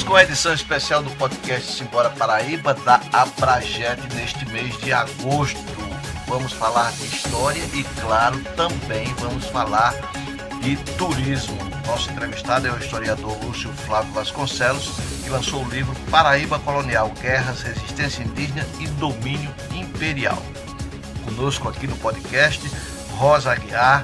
com a edição especial do podcast Simbora Paraíba da Abrajet neste mês de agosto. Vamos falar de história e, claro, também vamos falar de turismo. Nosso entrevistado é o historiador Lúcio Flávio Vasconcelos, que lançou o livro Paraíba Colonial, Guerras, Resistência Indígena e Domínio Imperial. Conosco aqui no podcast, Rosa Aguiar,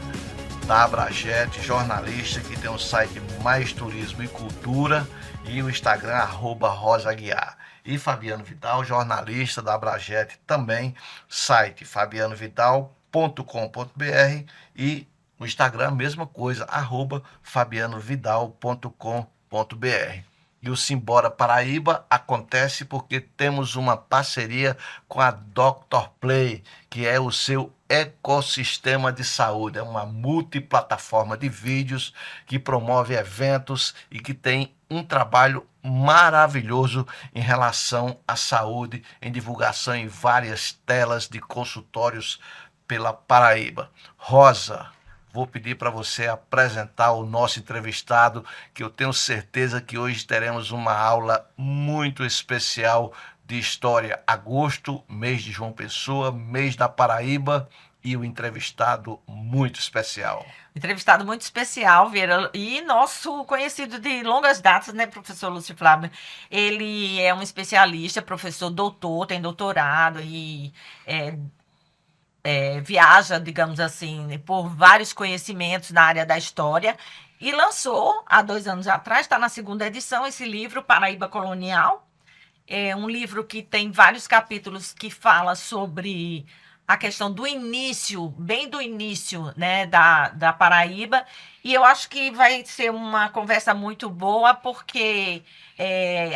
da Abrajet, jornalista que tem o site Mais Turismo e Cultura e o Instagram @Rosa Aguiar. E Fabiano Vidal, jornalista da Abrajet, também site fabianovidal.com.br e no Instagram a mesma coisa, @fabianovidal.com.br. E o Simbora Paraíba acontece porque temos uma parceria com a Dr. Play, que é o seu ecossistema de saúde. É uma multiplataforma de vídeos que promove eventos e que tem um trabalho maravilhoso em relação à saúde, em divulgação em várias telas de consultórios pela Paraíba. Rosa, vou pedir para você apresentar o nosso entrevistado, que eu tenho certeza que hoje teremos uma aula muito especial de história. Agosto, mês de João Pessoa, mês da Paraíba, e o entrevistado muito especial. Entrevistado muito especial, Vieira, e nosso conhecido de longas datas, né, professor Lúcio Flávio? Ele é um especialista, professor doutor, tem doutorado e viaja, digamos assim, por vários conhecimentos na área da história e lançou, há 2 anos atrás, está na 2ª edição, esse livro, Paraíba Colonial. É um livro que tem vários capítulos que fala sobre a questão do início, bem do início, né, da Paraíba, e eu acho que vai ser uma conversa muito boa, porque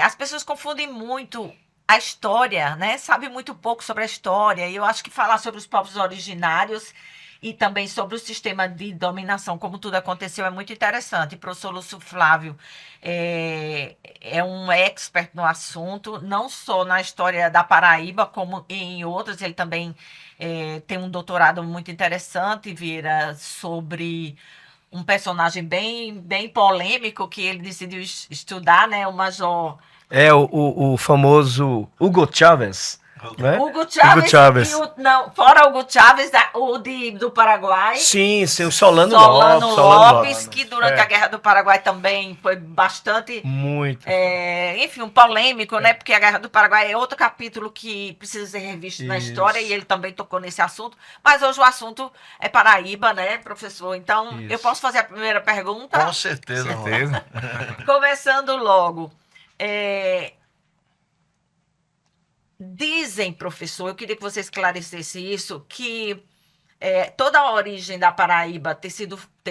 as pessoas confundem muito a história, né, sabem muito pouco sobre a história, e eu acho que falar sobre os povos originários e também sobre o sistema de dominação, como tudo aconteceu, é muito interessante. O professor Lúcio Flávio é um expert no assunto, não só na história da Paraíba, como em outras. Ele também tem um doutorado muito interessante, Vieira, sobre um personagem bem polêmico que ele decidiu estudar, né, o Major... O famoso Hugo Chávez. Né? Hugo Chávez. Fora Hugo Chávez, do Paraguai. Sim, o Solano Lopes, que durante a Guerra do Paraguai também foi bastante... Muito. Enfim, um polêmico, né? Porque a Guerra do Paraguai é outro capítulo que precisa ser revisto na história, e ele também tocou nesse assunto. Mas hoje o assunto é Paraíba, né, professor? Então, eu posso fazer a primeira pergunta? Com certeza. Começando logo. Dizem, professor, eu queria que você esclarecesse isso, que toda a origem da Paraíba ter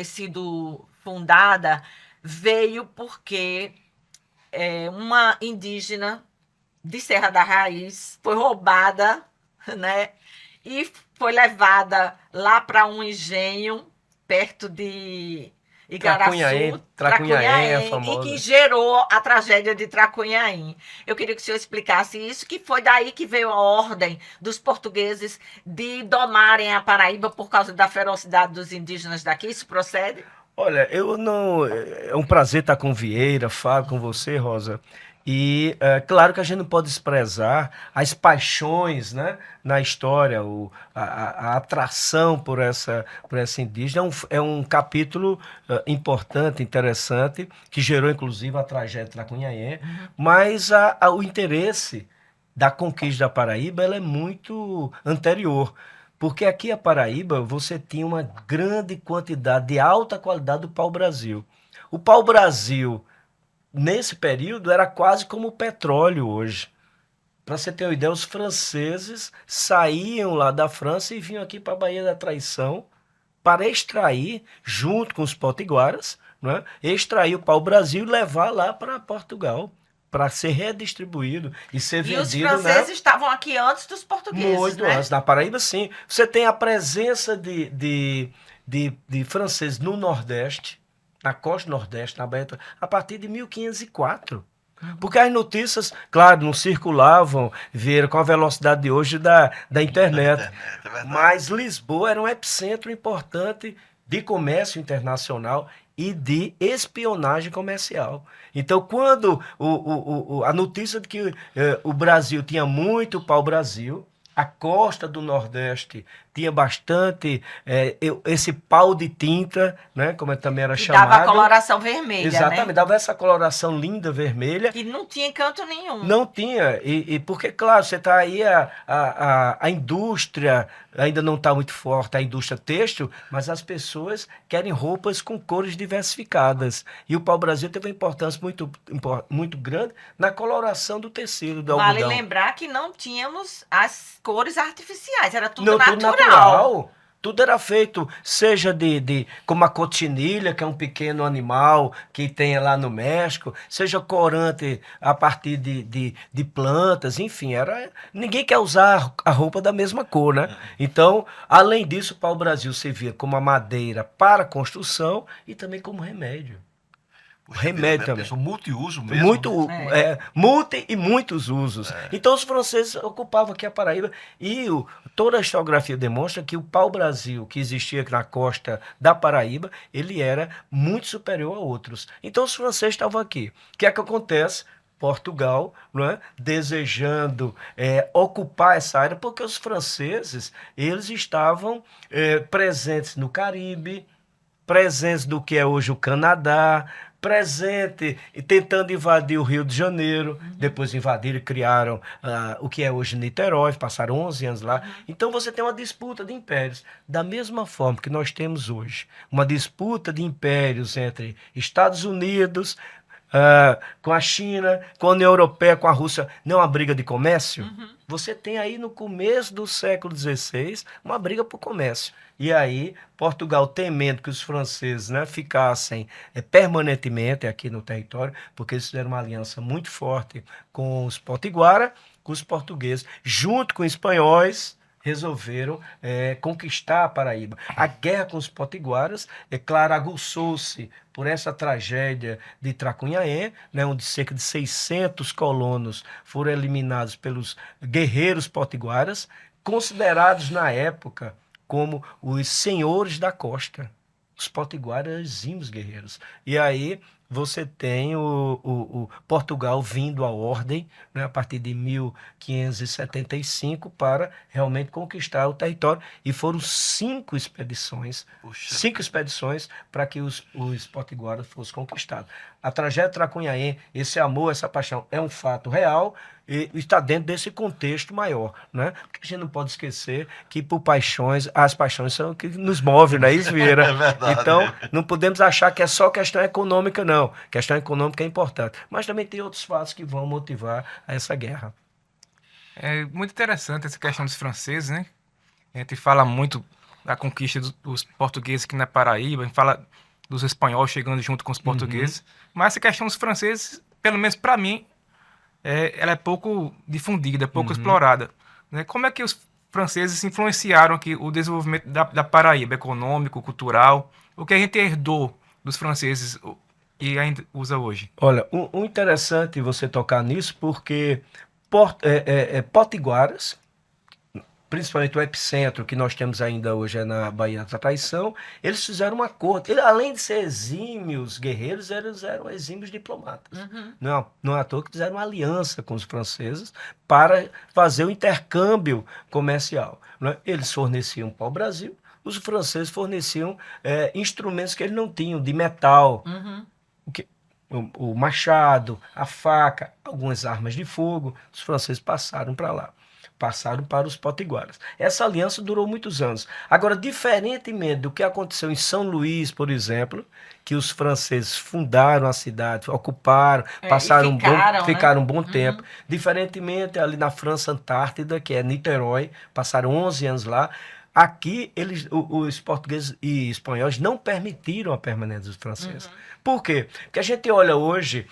sido fundada veio porque uma indígena de Serra da Raiz foi roubada, né, e foi levada lá para um engenho perto de Igaraçu, Tracunhaém, e que gerou a tragédia de Tracunhaém. Eu queria que o senhor explicasse isso, que foi daí que veio a ordem dos portugueses de domarem a Paraíba por causa da ferocidade dos indígenas daqui. Isso procede? Olha, é um prazer estar com Vieira, Fábio, com você, Rosa. E claro que a gente não pode desprezar as paixões, né, na história, a atração por essa indígena. É um capítulo importante, interessante, que gerou inclusive a tragédia de Tracunhaém, mas o interesse da conquista da Paraíba ela é muito anterior. Porque aqui a Paraíba você tinha uma grande quantidade de alta qualidade do pau-brasil. O pau-brasil, nesse período, era quase como o petróleo hoje. Para você ter uma ideia, os franceses saíam lá da França e vinham aqui para a Baía da Traição para extrair, junto com os potiguaras, né, extrair o pau-brasil e levar lá para Portugal, para ser redistribuído e ser vendido. E os franceses estavam aqui antes dos portugueses, muito, né? antes. Na Paraíba, sim. Você tem a presença de franceses no Nordeste, na costa Nordeste, na Baía, a partir de 1504. Porque as notícias, claro, não circulavam, com a velocidade de hoje da internet. Mas Lisboa era um epicentro importante de comércio internacional e de espionagem comercial. Então, quando a notícia de que o Brasil tinha muito pau-brasil, a costa do Nordeste tinha bastante esse pau de tinta, né, como também era E dava a chamado. coloração vermelha, Exatamente, né? dava essa coloração linda, vermelha. Que não tinha em canto nenhum. Não tinha, porque, claro, você está aí, a indústria ainda não está muito forte, a indústria têxtil, mas as pessoas querem roupas com cores diversificadas. E o pau-brasil teve uma importância muito grande na coloração do tecido, do Vale algodão. lembrar que não tínhamos as cores artificiais, era tudo Não, natural. tudo natural. Tudo era feito, seja como a cotinilha, que é um pequeno animal que tem lá no México, seja corante a partir de plantas, enfim, ninguém quer usar a roupa da mesma cor, né? Então, além disso, o pau-brasil servia como a madeira para construção e também como remédio. Puxa Remédio vida, também. pessoal, multiuso mesmo. Muito, né? multi e muitos usos. Então os franceses ocupavam aqui a Paraíba e toda a historiografia demonstra que o pau-brasil que existia na costa da Paraíba, ele era muito superior a outros. Então os franceses estavam aqui. O que é que acontece? Portugal, não é? Desejando ocupar essa área, porque os franceses eles estavam presentes no Caribe, presentes do que é hoje o Canadá, presente e tentando invadir o Rio de Janeiro, depois invadiram e criaram o que é hoje Niterói, passaram 11 anos lá. Então você tem uma disputa de impérios, da mesma forma que nós temos hoje, uma disputa de impérios entre Estados Unidos, com a China, com a União Europeia, com a Rússia, não é uma briga de comércio? Você tem aí no começo do século XVI uma briga por comércio. E aí, Portugal, temendo que os franceses, né, ficassem permanentemente aqui no território, porque eles fizeram uma aliança muito forte com os potiguara, com os portugueses, junto com os espanhóis, resolveram conquistar a Paraíba. A guerra com os potiguaras, é claro, aguçou-se por essa tragédia de Tracunhaém, né, onde cerca de 600 colonos foram eliminados pelos guerreiros potiguaras, considerados na época como os senhores da costa. Os potiguaras, exímios guerreiros. E aí você tem o Portugal vindo à ordem, né, a partir de 1575 para realmente conquistar o território. E foram 5 expedições, Puxa. 5 expedições para que os potiguaras fossem conquistados. A tragédia de Tracunhaém, esse amor, essa paixão é um fato real e está dentro desse contexto maior, né? Porque a gente não pode esquecer que por paixões, as paixões são o que nos move, não é isso, Vieira? É verdade. Então, não podemos achar que é só questão econômica, não. Questão econômica é importante. Mas também tem outros fatos que vão motivar a essa guerra. É muito interessante essa questão dos franceses, né? A gente fala muito da conquista dos portugueses aqui na Paraíba, a gente fala dos espanhóis chegando junto com os portugueses, mas essa questão dos franceses, pelo menos para mim, ela é pouco difundida, pouco explorada, né? Como é que os franceses influenciaram aqui o desenvolvimento da Paraíba, econômico, cultural, o que a gente herdou dos franceses e ainda usa hoje? Olha, o interessante você tocar nisso, porque potiguaras, principalmente o epicentro que nós temos ainda hoje na Baía da Traição, eles fizeram um acordo. Além de ser exímios guerreiros, eles eram exímios diplomatas. Não é à toa que fizeram uma aliança com os franceses para fazer o intercâmbio comercial, né? Eles forneciam para o Brasil, os franceses forneciam instrumentos que eles não tinham, de metal, o machado, a faca, algumas armas de fogo. Os franceses passaram para lá. Passaram para os potiguaras. Essa aliança durou muitos anos. Agora, diferentemente do que aconteceu em São Luís, por exemplo, que os franceses fundaram a cidade, ocuparam, passaram ficaram um bom tempo. Diferentemente ali na França Antártida, que é Niterói, passaram 11 anos lá. Aqui, os portugueses e espanhóis não permitiram a permanência dos franceses. Por quê? Porque a gente olha hoje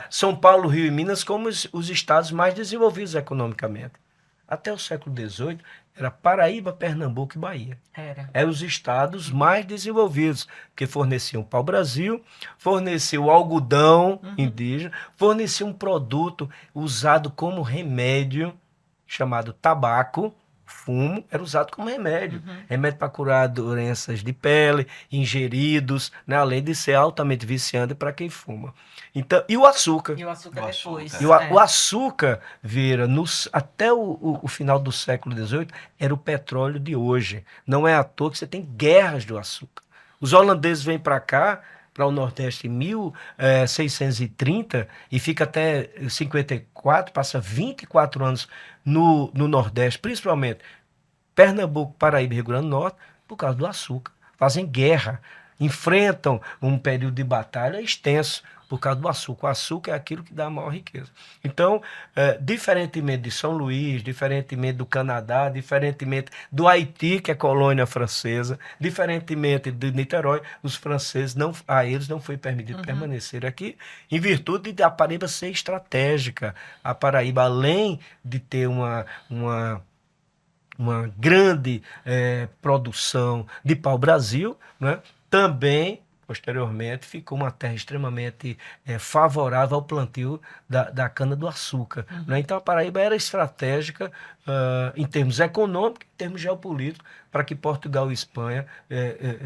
São Paulo, Rio e Minas como os estados mais desenvolvidos economicamente. Até o século XVIII, era Paraíba, Pernambuco e Bahia. Eram os estados mais desenvolvidos, que forneciam pau-brasil, forneciam algodão indígena, forneciam um produto usado como remédio, chamado tabaco, fumo era usado como remédio. Remédio para curar doenças de pele, ingeridos, né? Além de ser altamente viciante para quem fuma. Então, e o açúcar? E o açúcar O depois. açúcar. E o açúcar, Vieira, até o final do século XVIII, era o petróleo de hoje. Não é à toa que você tem guerras do açúcar. Os holandeses vêm para cá, para o Nordeste, em 1630, e fica até 54, passa 24 anos no Nordeste, principalmente Pernambuco, Paraíba e Rio Grande do Norte, por causa do açúcar. Fazem guerra, enfrentam um período de batalha extenso por causa do açúcar. O açúcar é aquilo que dá a maior riqueza. Então, diferentemente de São Luís, diferentemente do Canadá, diferentemente do Haiti, que é colônia francesa, diferentemente de Niterói, os franceses, a eles não foi permitido permanecer aqui, em virtude de a Paraíba ser estratégica. A Paraíba, além de ter uma grande produção de pau-brasil, né? Também, posteriormente, ficou uma terra extremamente favorável ao plantio da cana-do-açúcar. Né? Então, a Paraíba era estratégica em termos econômicos, em termos geopolíticos, para que Portugal e Espanha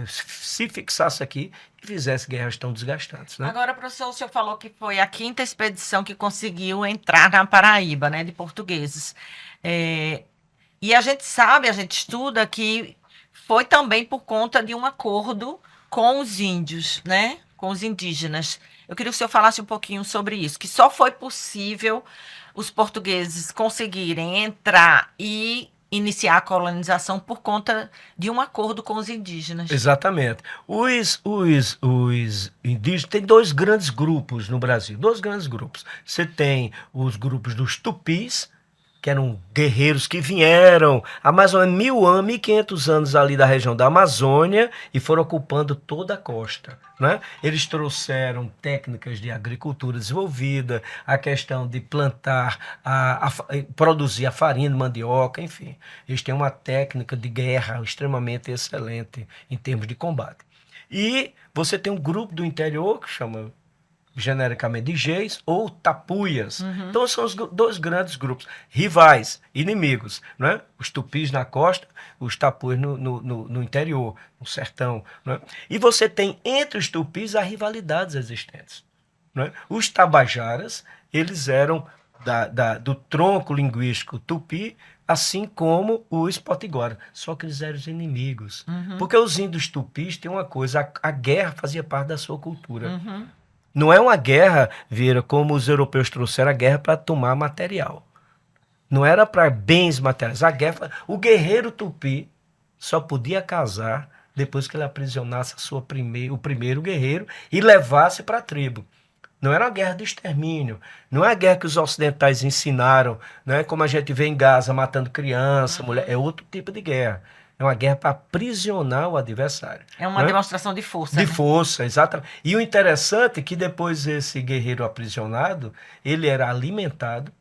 se fixasse aqui e fizesse guerras tão desgastantes. Né? Agora, professor, o senhor falou que foi a 5ª expedição que conseguiu entrar na Paraíba, né, de portugueses. E a gente sabe, a gente estuda que foi também por conta de um acordo com os índios, né? Com os indígenas. Eu queria que o senhor falasse um pouquinho sobre isso, que só foi possível os portugueses conseguirem entrar e iniciar a colonização por conta de um acordo com os indígenas. Exatamente. Os indígenas, tem 2 grandes grupos no Brasil, 2 grandes grupos. Você tem os grupos dos tupis, que eram guerreiros que vieram há mais ou menos 1000 anos, 1500 anos ali da região da Amazônia e foram ocupando toda a costa. Né? Eles trouxeram técnicas de agricultura desenvolvida, a questão de plantar, produzir a farinha de mandioca, enfim. Eles têm uma técnica de guerra extremamente excelente em termos de combate. E você tem um grupo do interior que chama genericamente de Geis ou tapuias. Então são os 2 grandes grupos, rivais, inimigos, né? Os tupis na costa, os tapuias no interior, no sertão. Né? E você tem entre os tupis as rivalidades existentes. Né? Os tabajaras, eles eram do tronco linguístico tupi, assim como os potiguaras, só que eles eram os inimigos. Porque os índios tupis têm uma coisa, a guerra fazia parte da sua cultura. Não é uma guerra, Vieira, como os europeus trouxeram a guerra para tomar material. Não era para bens materiais. O guerreiro tupi só podia casar depois que ele aprisionasse o primeiro guerreiro e levasse para a tribo. Não era uma guerra de extermínio. Não é a guerra que os ocidentais ensinaram, né? Como a gente vê em Gaza matando criança, mulher. É outro tipo de guerra. É uma guerra para aprisionar o adversário. É uma demonstração de força. De né? força, exatamente. E o interessante é que depois esse guerreiro aprisionado, ele era alimentado,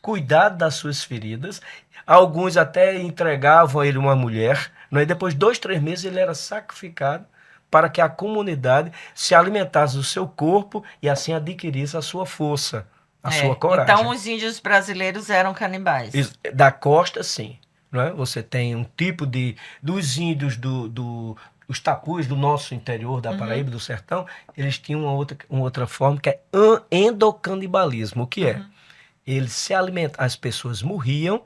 cuidado das suas feridas, alguns até entregavam a ele uma mulher, né? E depois de 2, 3 meses ele era sacrificado para que a comunidade se alimentasse do seu corpo e assim adquirisse a sua força, a sua coragem. Então os índios brasileiros eram canibais. Da costa, sim. Não é? Você tem um tipo dos índios os tapuis do nosso interior, da Paraíba, do sertão, eles tinham uma outra forma, que é endocanibalismo. O que é? Eles se alimentam, as pessoas morriam,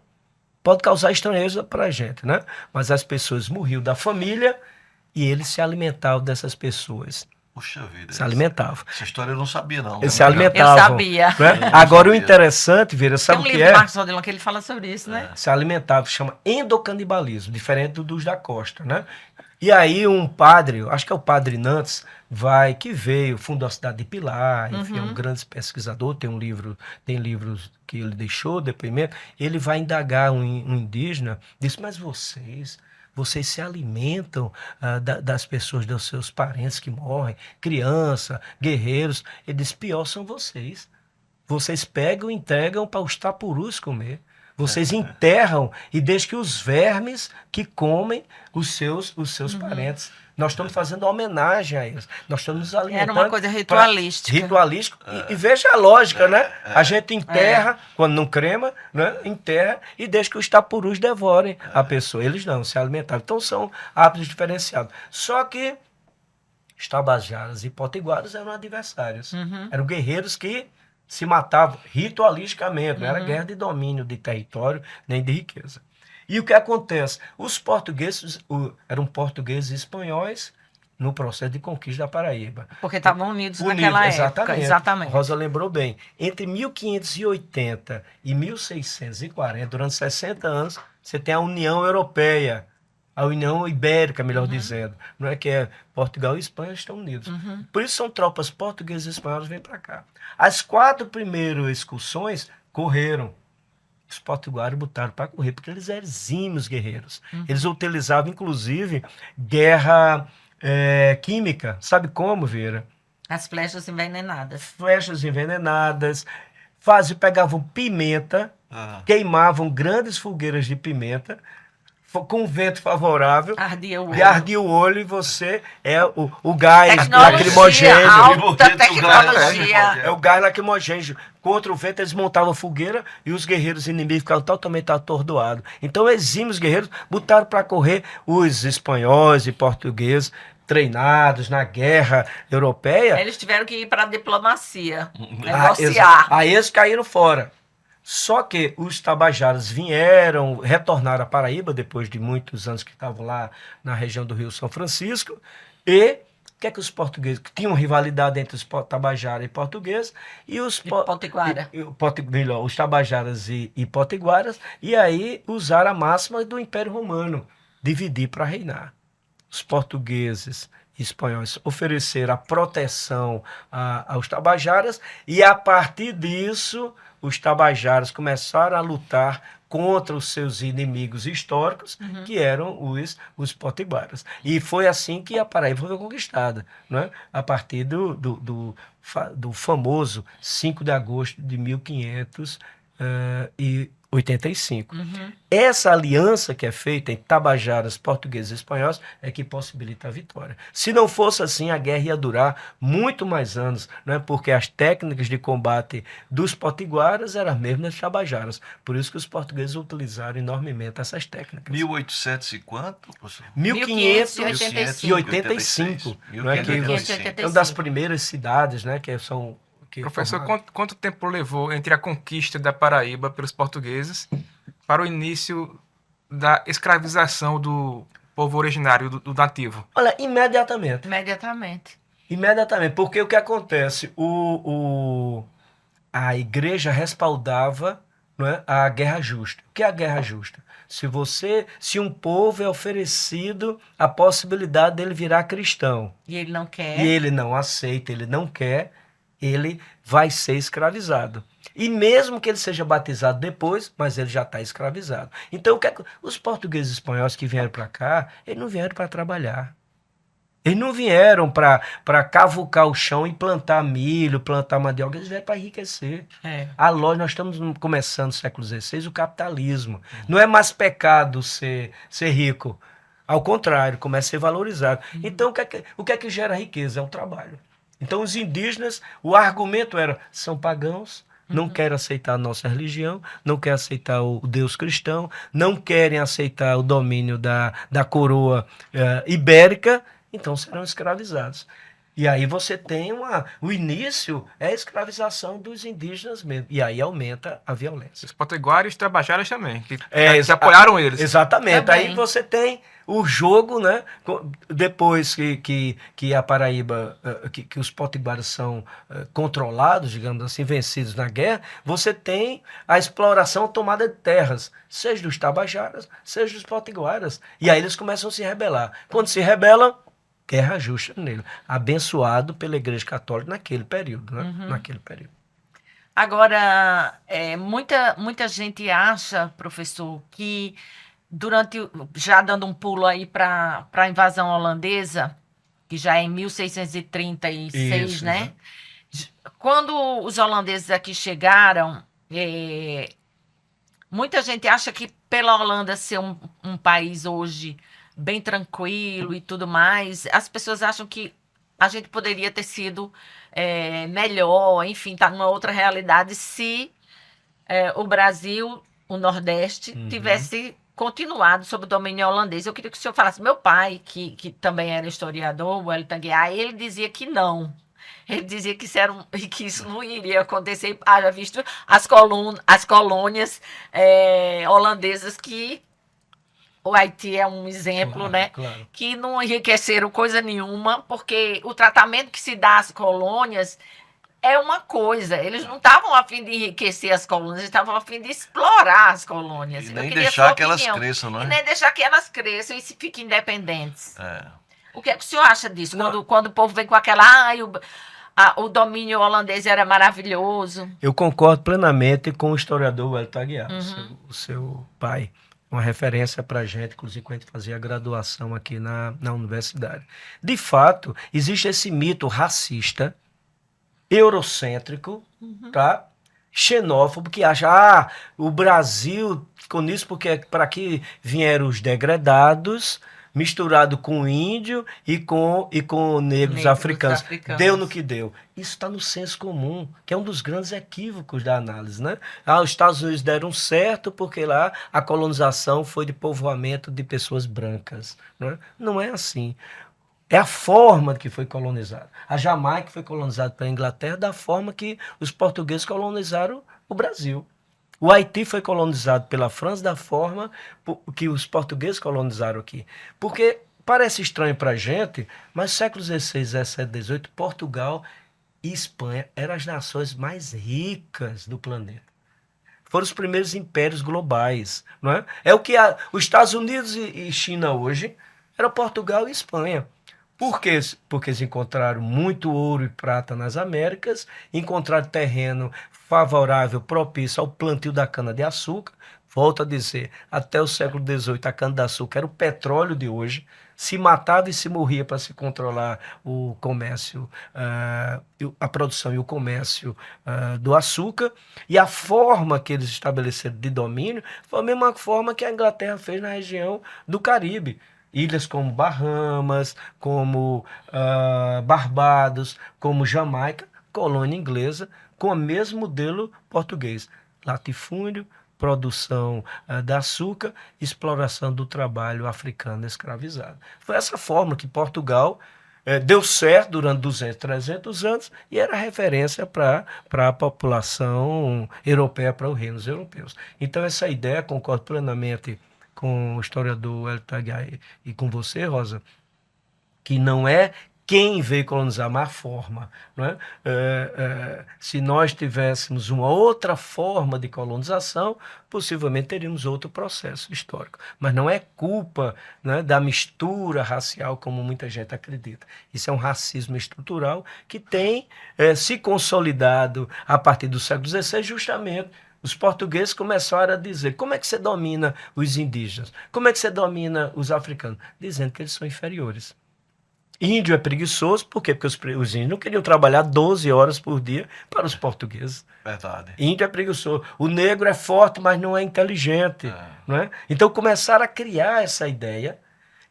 pode causar estranheza para a gente, né? Mas as pessoas morriam da família e eles se alimentavam dessas pessoas. Puxa vida. Se alimentavam. Essa história eu não sabia, não. Eles se alimentavam. Eu sabia. Né? Agora o interessante, Vieira, Tem sabe um o que livro é? de Marcos Odilon que ele fala sobre isso, né? Se alimentava, chama endocanibalismo, diferente dos da costa, né? E aí um padre, acho que é o padre Nantes, que veio, fundou a cidade de Pilar, enfim, é um grande pesquisador, tem livros que ele deixou, depoimento, ele vai indagar um indígena, diz, mas vocês se alimentam das pessoas, dos seus parentes que morrem, criança, guerreiros. Ele diz, pior são vocês. Vocês pegam e entregam para os tapurus comer. Vocês enterram e deixam que os vermes que comem os seus parentes. Nós estamos fazendo homenagem a eles. Nós estamos nos alimentando. Era uma coisa ritualística. Ritualístico. E veja a lógica, né? A gente enterra, quando não crema, né? Enterra e deixa que os tapurus devorem a pessoa. Eles não, se alimentavam. Então são hábitos diferenciados. Só que os tabajaras e potiguaras eram adversários. Eram guerreiros que se matavam ritualisticamente. Não era guerra de domínio de território nem de riqueza. E o que acontece? Os portugueses eram portugueses e espanhóis no processo de conquista da Paraíba. Porque estavam unidos naquela época. Exatamente. Rosa lembrou bem. Entre 1580 e 1640, durante 60 anos, você tem a União Europeia, a União Ibérica, melhor dizendo. Não é que Portugal e Espanha estão unidos. Por isso são tropas portuguesas e espanholas que vêm para cá. As 4 primeiras excursões correram. Os potiguares botaram para correr, porque eles eram exímios guerreiros. Eles utilizavam, inclusive, guerra química. Sabe como, Vera? As flechas envenenadas. Flechas envenenadas. Pegavam pimenta, queimavam grandes fogueiras de pimenta, com vento favorável, Ardia o olho. e ardia o olho e você é o gás Tecnologia, lacrimogêneo. alta tecnologia. É o gás lacrimogêneo. Contra o vento, eles montavam fogueira e os guerreiros inimigos ficavam totalmente atordoados. Então, exímios guerreiros botaram para correr os espanhóis e portugueses treinados na guerra europeia. Eles tiveram que ir para a diplomacia, negociar. Aí eles caíram fora. Só que os tabajaras retornaram à Paraíba depois de muitos anos que estavam lá na região do Rio São Francisco. E o que é que os portugueses, que tinham rivalidade entre os tabajaras e portugueses, e os potiguara. Os tabajaras e potiguaras, e aí usaram a máxima do Império Romano, dividir para reinar. Os portugueses e espanhóis ofereceram a proteção aos tabajaras, e a partir disso os tabajaras começaram a lutar contra os seus inimigos históricos, que eram os potiguaras. E foi assim que a Paraíba foi conquistada, né? A partir do famoso 5 de agosto de 1585. Essa aliança que é feita em tabajaras portugueses e espanhóis é que possibilita a vitória. Se não fosse assim, a guerra ia durar muito mais anos, né? Porque as técnicas de combate dos potiguaras eram as mesmas das tabajaras. Por isso que os portugueses utilizaram enormemente essas técnicas. 1800 e quanto, professor? 1585. Não é, que é uma das primeiras cidades, né? Que são... Professor, quanto tempo levou entre a conquista da Paraíba pelos portugueses para o início da escravização do povo originário, do nativo? Olha, imediatamente. Imediatamente, porque o que acontece? A igreja respaldava, não é, a guerra justa. O que é a guerra justa? Se um povo é oferecido a possibilidade dele virar cristão, E ele não quer. e ele não aceita, ele não quer, ele vai ser escravizado. E mesmo que ele seja batizado depois, mas ele já está escravizado. Então, os portugueses e espanhóis que vieram para cá, eles não vieram para trabalhar. Eles não vieram para cavucar o chão e plantar milho, plantar mandioca. Eles vieram para enriquecer. Nós estamos começando no século XVI, o capitalismo. Não é mais pecado ser rico. Ao contrário, começa a ser valorizado. Então, o que é que gera riqueza? É o trabalho. Então, os indígenas, o argumento era, são pagãos, não querem aceitar a nossa religião, não querem aceitar o Deus cristão, não querem aceitar o domínio da coroa ibérica, então serão escravizados. E aí você tem o início é a escravização dos indígenas mesmo. E aí aumenta a violência. Os potiguares e os tabajaras também, que apoiaram eles. Exatamente. Também. Aí você tem o jogo, né? Depois que a Paraíba, que os potiguaras são controlados, digamos assim, vencidos na guerra, você tem a exploração, tomada de terras, seja dos tabajaras, seja dos potiguaras. E aí eles começam a se rebelar. Quando se rebelam, guerra justa nele, abençoado pela Igreja Católica naquele período, né? Naquele período. Agora, muita gente acha, professor, que já dando um pulo aí para a invasão holandesa, que já é em 1636, Isso, né? Quando os holandeses aqui chegaram, Muita gente acha que pela Holanda ser um país hoje bem tranquilo e tudo mais, as pessoas acham que a gente poderia ter sido melhor, enfim, tá numa outra realidade se o Brasil, o Nordeste, tivesse continuado sob o domínio holandês. Eu queria que o senhor falasse. Meu pai, que também era historiador, o Wellington Aguiar, ele dizia que não. Ele dizia que que isso não iria acontecer, haja visto as colônias holandesas, que o Haiti é um exemplo, Claro, né? claro. Que não enriqueceram coisa nenhuma, porque o tratamento que se dá às colônias é uma coisa. Eles não estavam a fim de enriquecer as colônias, eles estavam a fim de explorar as colônias. E Eu nem queria deixar sua que elas opinião. cresçam, não E é? nem deixar que elas cresçam e se fiquem independentes. É. O que é que o senhor acha disso? Não. Quando o povo vem com aquela. O domínio holandês era maravilhoso. Eu concordo plenamente com o historiador Wellington Aguiar, Uhum. o seu pai, uma referência para a gente, inclusive quando a gente fazia graduação aqui na universidade. De fato, existe esse mito racista, eurocêntrico, tá? Xenófobo, que acha, o Brasil ficou nisso porque para aqui vieram os degradados, misturado com o índio e com negros africanos. Deu no que deu. Isso está no senso comum, que é um dos grandes equívocos da análise, né? Os Estados Unidos deram certo porque lá a colonização foi de povoamento de pessoas brancas, né? Não é assim. É a forma que foi colonizado. A Jamaica foi colonizada pela Inglaterra da forma que os portugueses colonizaram o Brasil. O Haiti foi colonizado pela França da forma que os portugueses colonizaram aqui. Porque parece estranho para a gente, mas séculos XVI, XVII, XVIII, Portugal e Espanha eram as nações mais ricas do planeta. Foram os primeiros impérios globais. Não é? É o que os Estados Unidos e China hoje era Portugal e Espanha. Por quê? Porque eles encontraram muito ouro e prata nas Américas, encontraram terreno favorável, propício ao plantio da cana-de-açúcar. Volto a dizer, até o século XVIII a cana-de-açúcar era o petróleo de hoje. Se matava e se morria para se controlar o comércio, a produção e o comércio do açúcar. E a forma que eles estabeleceram de domínio foi a mesma forma que a Inglaterra fez na região do Caribe. Ilhas como Bahamas, como Barbados, como Jamaica, colônia inglesa, com o mesmo modelo português. Latifúndio, produção de açúcar, exploração do trabalho africano escravizado. Foi essa forma que Portugal deu certo durante 200, 300 anos e era referência para a população europeia, para os reinos europeus. Então essa ideia, concordo plenamente com o historiador Wellington Aguiar e com você, Rosa, que não é quem veio colonizar, mas a forma. Não é? Se nós tivéssemos uma outra forma de colonização, possivelmente teríamos outro processo histórico. Mas não é culpa, né, da mistura racial, como muita gente acredita. Isso é um racismo estrutural que tem se consolidado a partir do século XVI, justamente. Os portugueses começaram a dizer: como é que você domina os indígenas? Como é que você domina os africanos? Dizendo que eles são inferiores. Índio é preguiçoso, por quê? Porque os índios não queriam trabalhar 12 horas por dia para os portugueses. Verdade. Índio é preguiçoso. O negro é forte, mas não é inteligente. Não é? Então começaram a criar essa ideia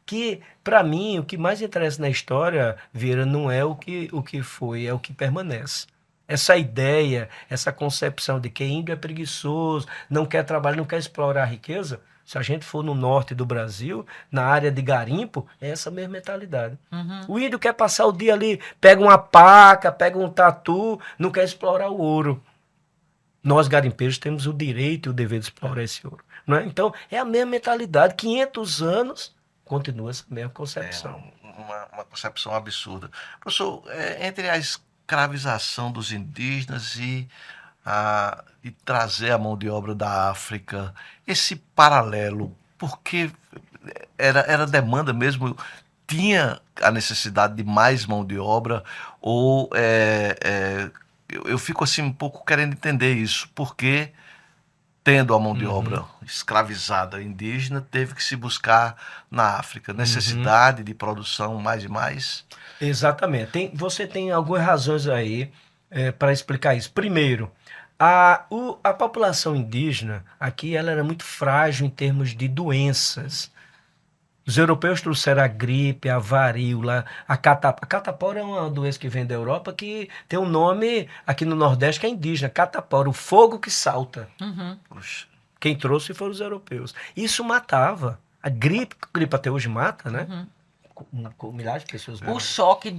que, para mim, o que mais interessa na história, Vieira, não é o que foi, é o que permanece. Essa ideia, essa concepção de que índio é preguiçoso, não quer trabalhar, não quer explorar a riqueza, se a gente for no norte do Brasil, na área de garimpo, é essa mesma mentalidade. O índio quer passar o dia ali, pega uma paca, pega um tatu, não quer explorar o ouro. Nós, garimpeiros, temos o direito e o dever de explorar esse ouro. Não é? Então, é a mesma mentalidade. 500 anos, continua essa mesma concepção. Uma concepção absurda. Professor, entre a escravização dos indígenas e trazer a mão de obra da África, esse paralelo, porque era demanda mesmo, tinha a necessidade de mais mão de obra, ou eu fico assim um pouco querendo entender isso, porque tendo a mão de obra escravizada indígena, teve que se buscar na África necessidade de produção mais e mais. Exatamente. Você tem algumas razões aí para explicar isso. Primeiro, A população indígena aqui ela era muito frágil em termos de doenças. Os europeus trouxeram a gripe, a varíola, a catapora. A catapora é uma doença que vem da Europa que tem um nome aqui no Nordeste que é indígena, catapora, o fogo que salta. Uhum. Puxa. Quem trouxe foram os europeus. Isso matava. A gripe até hoje mata, né? Uhum. Com milhares de pessoas O morrem. choque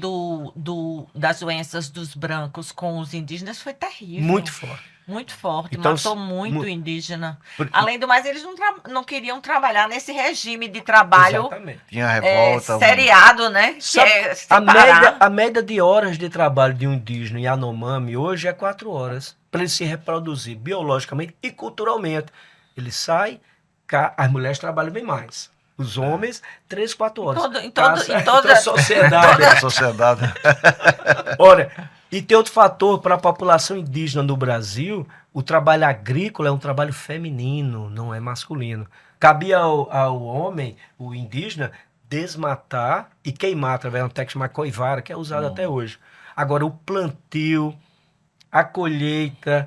das doenças dos brancos com os indígenas foi terrível. Muito forte. Muito forte, Então, matou muito mu- indígena. Por- Além do mais, eles não queriam trabalhar nesse regime de trabalho Exatamente. Tinha revolta. seriado, né? Que Sabe, é sem parar. a média de horas de trabalho de um indígena em Yanomami hoje é 4 horas para ele se reproduzir biologicamente e culturalmente. Ele sai, as mulheres trabalham bem mais. Os homens, 3, 4 horas. Em toda Toda a sociedade. Da sociedade. Olha, e tem outro fator para a população indígena no Brasil, o trabalho agrícola é um trabalho feminino, não é masculino. Cabia ao homem, o indígena, desmatar e queimar através de uma técnica chamada coivara, que é usada até hoje. Agora, o plantio, a colheita,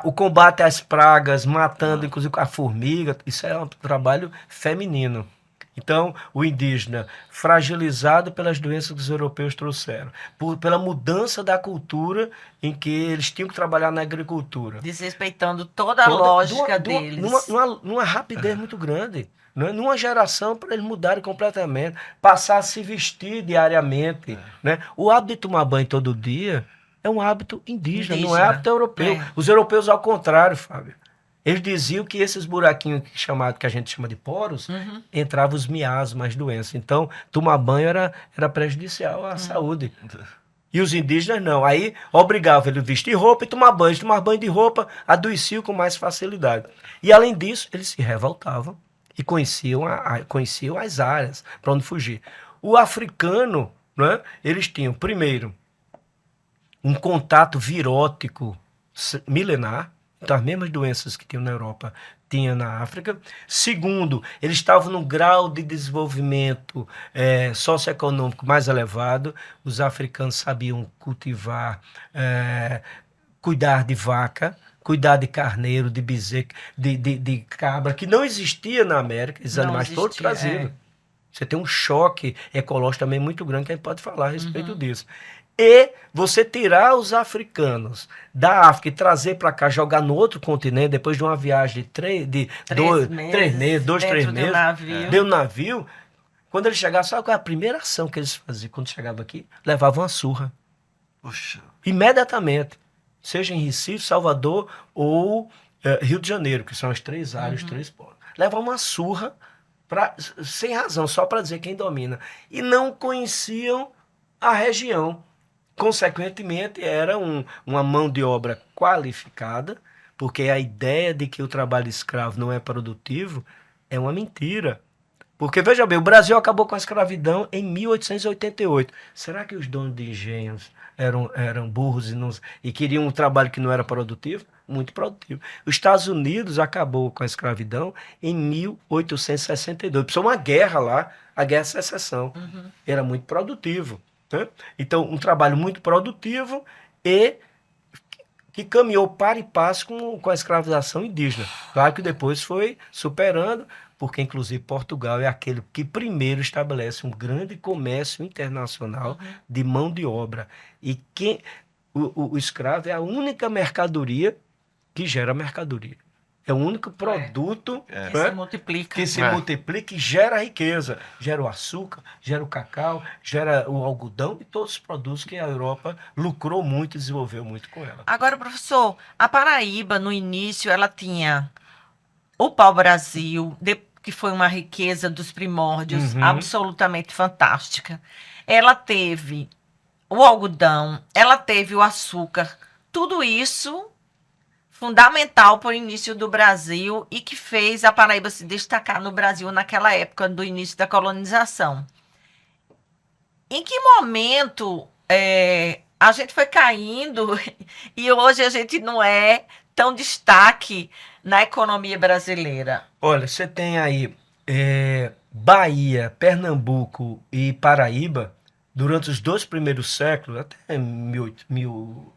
o combate às pragas, matando inclusive a formiga, isso é um trabalho feminino. Então, o indígena, fragilizado pelas doenças que os europeus trouxeram, pela mudança da cultura em que eles tinham que trabalhar na agricultura. Desrespeitando toda a lógica de uma- deles. numa rapidez muito grande. Né? Numa geração para eles mudarem completamente, passar a se vestir diariamente. Né? O hábito de tomar banho todo dia é um hábito indígena, não é hábito europeu. É. Os europeus, ao contrário, Fábio. Eles diziam que esses buraquinhos que a gente chama de poros, entravam os miasmas, as doenças. Então, tomar banho era prejudicial à saúde. E os indígenas não. Aí, obrigavam ele a vestir roupa e tomar banho. Tomar banho de roupa, adoeciam com mais facilidade. E, além disso, eles se revoltavam e conheciam as áreas para onde fugir. O africano, né, eles tinham, primeiro, um contato virótico milenar. Então, as mesmas doenças que tinham na Europa, tinha na África. Segundo, eles estavam num grau de desenvolvimento socioeconômico mais elevado. Os africanos sabiam cultivar, cuidar de vaca, cuidar de carneiro, de bezerro, de cabra, que não existia na América, esses Não animais existia, todos trazidos. Você tem um choque ecológico também muito grande, que a gente pode falar a respeito disso. E você tirar os africanos da África e trazer para cá, jogar no outro continente, depois de uma viagem de 3 meses, 2, 3 dentro meses, do navio. deu um navio, quando eles chegavam, sabe qual é a primeira ação que eles faziam quando chegavam aqui? Levavam uma surra. Puxa. Imediatamente. Seja em Recife, Salvador ou Rio de Janeiro, que são as 3 áreas, os 3 polos. Levavam uma surra sem razão, só para dizer quem domina. E não conheciam a região. Consequentemente, era uma mão de obra qualificada, porque a ideia de que o trabalho escravo não é produtivo é uma mentira. Porque, veja bem, o Brasil acabou com a escravidão em 1888. Será que os donos de engenhos eram burros e queriam um trabalho que não era produtivo? Muito produtivo. Os Estados Unidos acabou com a escravidão em 1862. Precisou uma guerra lá, a Guerra de Secessão. Era muito produtivo. Né? Então, um trabalho muito produtivo e que caminhou para e passo com a escravização indígena. Claro que depois foi superando, porque inclusive Portugal é aquele que primeiro estabelece um grande comércio internacional de mão de obra. E o escravo é a única mercadoria que gera mercadoria. É o único produto Que se multiplica. que se multiplica e gera riqueza. Gera o açúcar, gera o cacau, gera o algodão e todos os produtos que a Europa lucrou muito e desenvolveu muito com ela. Agora, professor, a Paraíba, no início, ela tinha o pau-brasil, que foi uma riqueza dos primórdios absolutamente fantástica. Ela teve o algodão, ela teve o açúcar, tudo isso fundamental para o início do Brasil e que fez a Paraíba se destacar no Brasil naquela época do início da colonização. Em que momento a gente foi caindo e hoje a gente não é tão destaque na economia brasileira? Olha, você tem aí Bahia, Pernambuco e Paraíba, durante os 2 primeiros séculos, até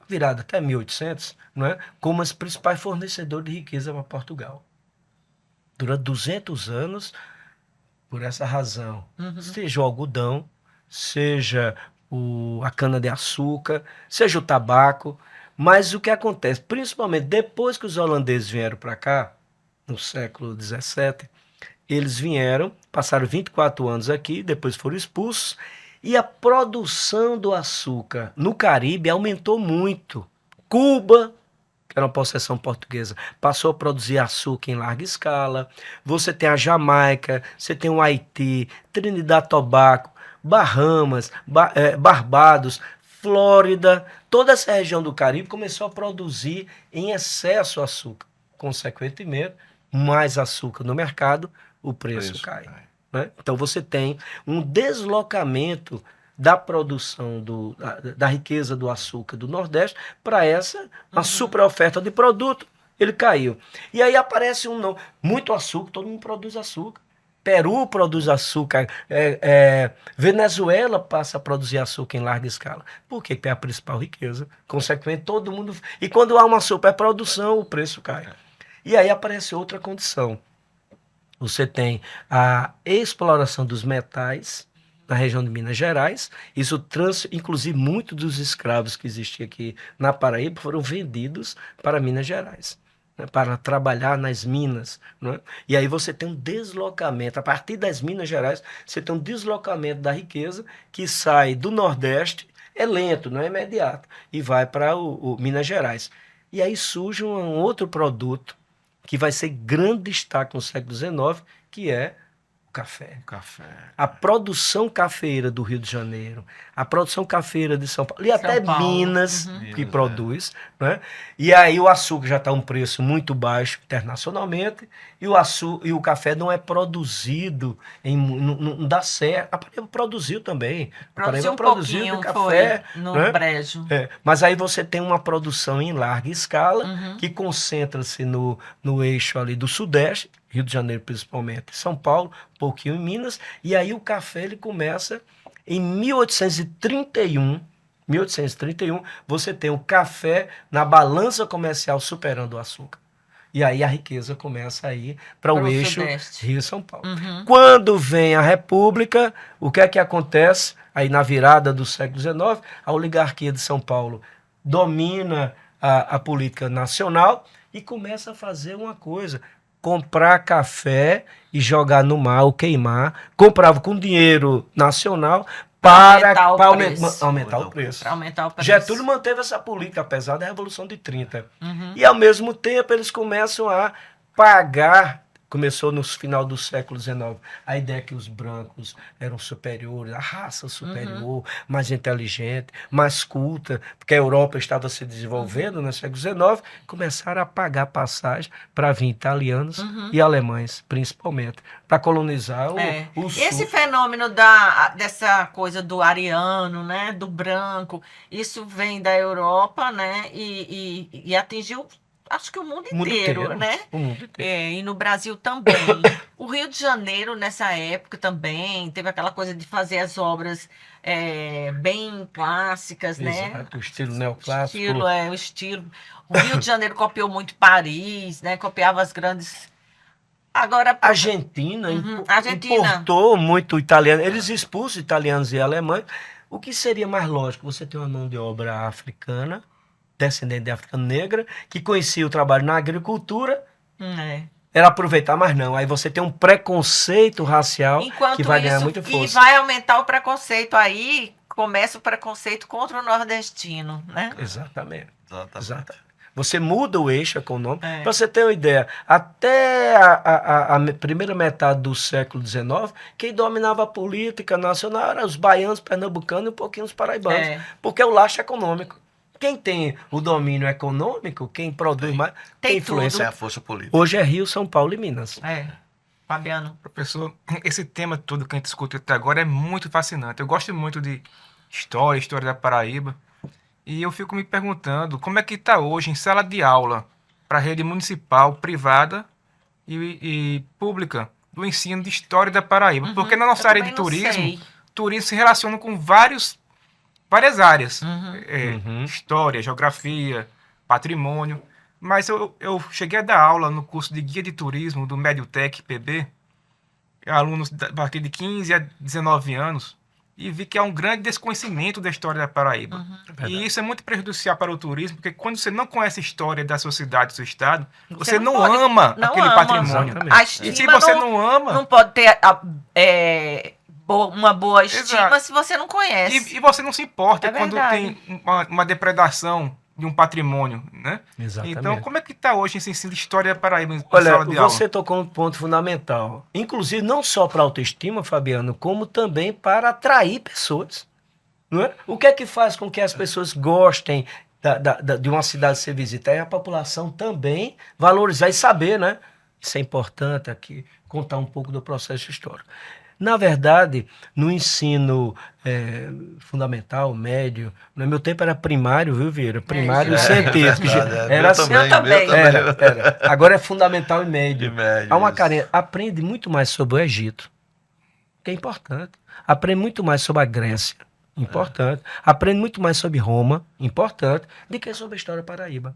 virada até 1800, não é? Como os principais fornecedores de riqueza para Portugal. Durante 200 anos, por essa razão, seja o algodão, seja a cana-de-açúcar, seja o tabaco, mas o que acontece, principalmente depois que os holandeses vieram para cá, no século XVII, eles vieram, passaram 24 anos aqui, depois foram expulsos, e a produção do açúcar no Caribe aumentou muito. Cuba, que era uma possessão portuguesa, passou a produzir açúcar em larga escala. Você tem a Jamaica, você tem o Haiti, Trinidad e Tobago, Bahamas, Barbados, Flórida. Toda essa região do Caribe começou a produzir em excesso açúcar. Consequentemente, mais açúcar no mercado, o preço cai. Né? Então você tem um deslocamento da produção da riqueza do açúcar do Nordeste para uma super oferta de produto, ele caiu. E aí aparece muito açúcar, todo mundo produz açúcar. Peru produz açúcar, Venezuela passa a produzir açúcar em larga escala. Por quê? Porque é a principal riqueza. Consequentemente, todo mundo... E quando há uma superprodução, o preço cai. E aí aparece outra condição. Você tem a exploração dos metais na região de Minas Gerais. Isso inclusive, muitos dos escravos que existiam aqui na Paraíba foram vendidos para Minas Gerais, né, para trabalhar nas minas. Né? E aí você tem um deslocamento. A partir das Minas Gerais, você tem um deslocamento da riqueza que sai do Nordeste, é lento, não é imediato, e vai para o Minas Gerais. E aí surge um outro produto que vai ser grande destaque no século XIX, que é o café. A produção cafeeira do Rio de Janeiro, a produção cafeeira de São Paulo, e até Minas, que produz. Né? E aí o açúcar já está a um preço muito baixo internacionalmente, e o café não é produzido, não dá certo. A Paraíba produziu também. Produziu um pouquinho, café, no Brejo. Mas aí você tem uma produção em larga escala, que concentra-se no eixo ali do Sudeste, Rio de Janeiro principalmente, São Paulo, um pouquinho em Minas, e aí o café ele começa em 1831, você tem o café na balança comercial superando o açúcar. E aí a riqueza começa a ir para o eixo Rio-São Paulo. Quando vem a República, o que é que acontece? Aí na virada do século XIX, a oligarquia de São Paulo domina a política nacional e começa a fazer uma coisa: comprar café e jogar no mar ou queimar. Comprava com dinheiro nacional para aumentar o preço. Getúlio manteve essa política, apesar da Revolução de 30. E, ao mesmo tempo, eles começam a pagar. Começou no final do século XIX. A ideia que os brancos eram superiores, a raça superior, mais inteligente, mais culta, porque a Europa estava se desenvolvendo no século XIX, começaram a pagar passagem para vir italianos e alemães, principalmente, para colonizar o sul. Esse fenômeno dessa coisa do ariano, né, do branco, isso vem da Europa, né, e atingiu, acho que o mundo inteiro, né? O mundo inteiro. E no Brasil também. O Rio de Janeiro, nessa época também, teve aquela coisa de fazer as obras bem clássicas, né? O estilo neoclássico. O estilo. O Rio de Janeiro copiou muito Paris, né? Copiava as grandes... Agora, a Argentina importou muito italiano. Eles expulsam italianos e alemães. O que seria mais lógico? Você tem uma mão de obra africana, descendente de África negra, que conhecia o trabalho na agricultura, era aproveitar, mas não. Aí você tem um preconceito racial que vai ganhar muita força. E vai aumentar o preconceito aí, começa o preconceito contra o nordestino, né? Exatamente. Você muda o eixo econômico. Para você ter uma ideia, até a primeira metade do século XIX, quem dominava a política nacional eram os baianos, pernambucanos e um pouquinho os paraibanos, porque é o lastro econômico. Quem tem o domínio econômico, quem produz mais, tem influência. É a força política. Hoje é Rio, São Paulo e Minas. Fabiano. Professor, esse tema todo que a gente discutiu até agora é muito fascinante. Eu gosto muito de história da Paraíba. E eu fico me perguntando como é que está hoje em sala de aula para a rede municipal, privada e pública do ensino de história da Paraíba. Porque na nossa área de turismo se relaciona com vários várias áreas. Uhum. História, geografia, patrimônio. Mas eu cheguei a dar aula no curso de guia de turismo do Mediutec PB, alunos a partir de 15 a 19 anos, e vi que há um grande desconhecimento da história da Paraíba. E isso é muito prejudicial para o turismo, porque quando você não conhece a história da sua cidade, do seu estado, você não pode- ama não aquele ama. patrimônio. Exatamente. A E se estima você não ama, não pode ter uma boa estima Exato. se você não conhece. e você não se importa É quando verdade. tem uma depredação de um patrimônio, né? Exatamente. Então, como é que está hoje esse ensino de história da Paraíba em Olha, sala de aula? você tocou um ponto fundamental. Inclusive, não só para a autoestima, Fabiano, como também para atrair pessoas. Não é? O que é que faz com que as pessoas gostem de uma cidade ser visitada? É a população também valorizar e saber, né? Isso é importante aqui, contar um pouco do processo histórico. Na verdade, no ensino fundamental, médio, no meu tempo era primário, viu, Vieira? Primário e científico. verdade, Era meu assim. também, Eu também. meu também. Era. Agora é fundamental e médio. E médio, Há uma isso. carência. Aprende muito mais sobre o Egito, que é importante. Aprende muito mais sobre a Grécia, importante. Aprende muito mais sobre Roma, importante, do que sobre a história Paraíba.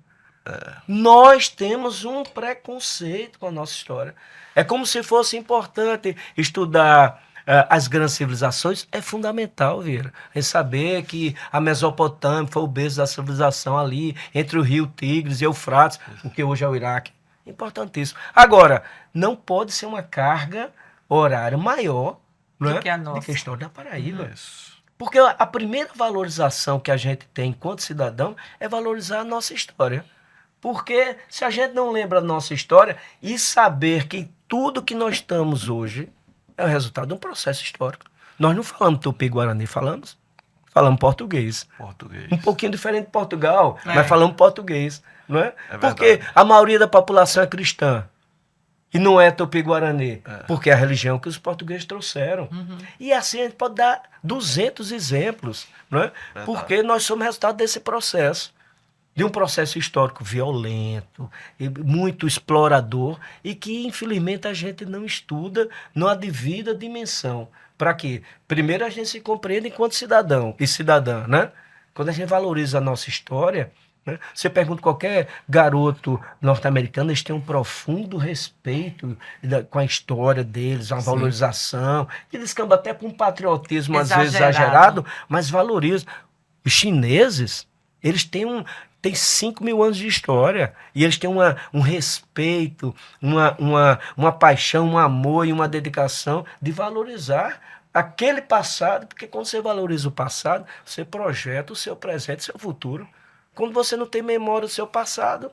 Nós temos um preconceito com a nossa história. É como se fosse importante estudar as grandes civilizações. É fundamental, Vieira, é saber que a Mesopotâmia foi o berço da civilização ali, entre o rio Tigres e Eufrates, o que hoje é o Iraque. Importantíssimo. Agora, não pode ser uma carga horária maior, não Do é? que a nossa. Do que a história da Paraíba. Isso. Porque a primeira valorização que a gente tem enquanto cidadão é valorizar a nossa história. Porque se a gente não lembra da nossa história e saber que tudo que nós estamos hoje é o resultado de um processo histórico. Nós não falamos tupi-guarani, falamos português. Português. Um pouquinho diferente de Portugal, É. mas falamos português, não é? É Porque verdade. a maioria da população é cristã. E não é tupi-guarani, porque é a religião que os portugueses trouxeram. E assim a gente pode dar 200 exemplos, não é? Porque nós somos resultado desse processo. De um processo histórico violento, e muito explorador, e que, infelizmente, a gente não estuda numa devida dimensão. Para quê? Primeiro, a gente se compreende enquanto cidadão e cidadã, né? Quando a gente valoriza a nossa história, né? Você pergunta qualquer garoto norte-americano, eles têm um profundo respeito com a história deles, uma valorização, que descamba até para um patriotismo, às vezes, exagerado, mas valoriza. Os chineses, eles têm 5.000 anos de história. E eles têm um respeito, uma paixão, um amor e uma dedicação de valorizar aquele passado, porque quando você valoriza o passado, você projeta o seu presente, o seu futuro. Quando você não tem memória do seu passado,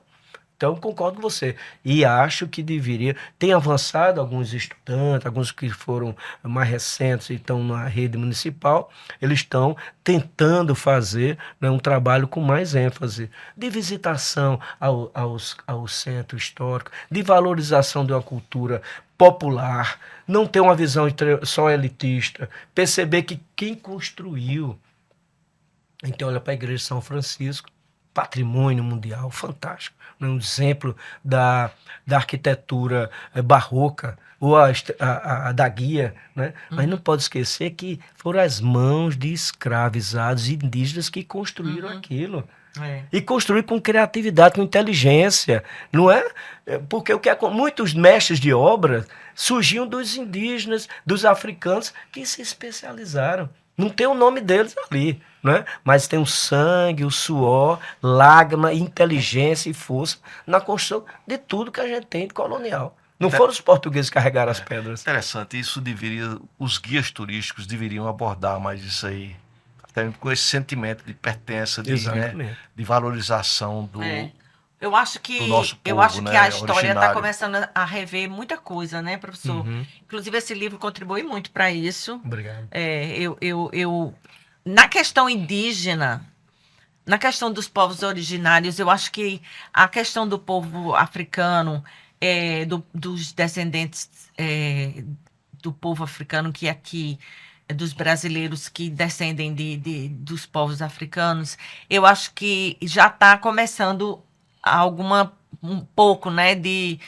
então concordo com você. E acho que deveria. Tem avançado alguns estudantes, alguns que foram mais recentes e estão na rede municipal, eles estão tentando fazer, né, um trabalho com mais ênfase de visitação ao centro histórico, de valorização de uma cultura popular, não ter uma visão só elitista, perceber que quem construiu. A gente olha para a Igreja de São Francisco, patrimônio mundial fantástico, né? Um exemplo da arquitetura barroca, ou a da guia, né? Mas não pode esquecer que foram as mãos de escravizados indígenas que construíram aquilo. E construir com criatividade, com inteligência, não é? Porque muitos mestres de obra surgiam dos indígenas, dos africanos, que se especializaram. Não tem o nome deles ali, né? Mas tem o sangue, o suor, lágrima, inteligência e força na construção de tudo que a gente tem de colonial. Não foram os portugueses que carregaram as pedras. Interessante, os guias turísticos deveriam abordar mais isso aí. Até com esse sentimento de pertença, Exatamente. de valorização do... Eu acho que, do nosso eu povo, acho que né, a história está originário. começando a rever muita coisa, né, professor? Inclusive, esse livro contribui muito para isso. Obrigado. Na questão indígena, na questão dos povos originários, eu acho que a questão do povo africano, dos descendentes do povo africano que aqui, dos brasileiros que descendem dos povos africanos, eu acho que já está começando alguma um pouco, né, de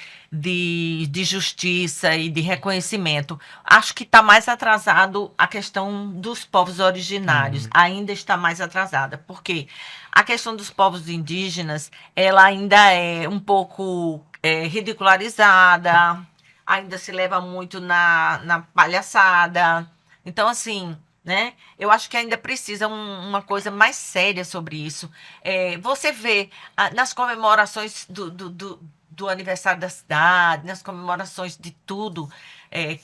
justiça e de reconhecimento. Acho que está mais atrasado a questão dos povos originários, ainda está mais atrasada, porque a questão dos povos indígenas, ela ainda é um pouco ridicularizada, ainda se leva muito na palhaçada. Então, assim, né? Eu acho que ainda precisa uma coisa mais séria sobre isso. Você vê nas comemorações do aniversário da cidade, nas comemorações de tudo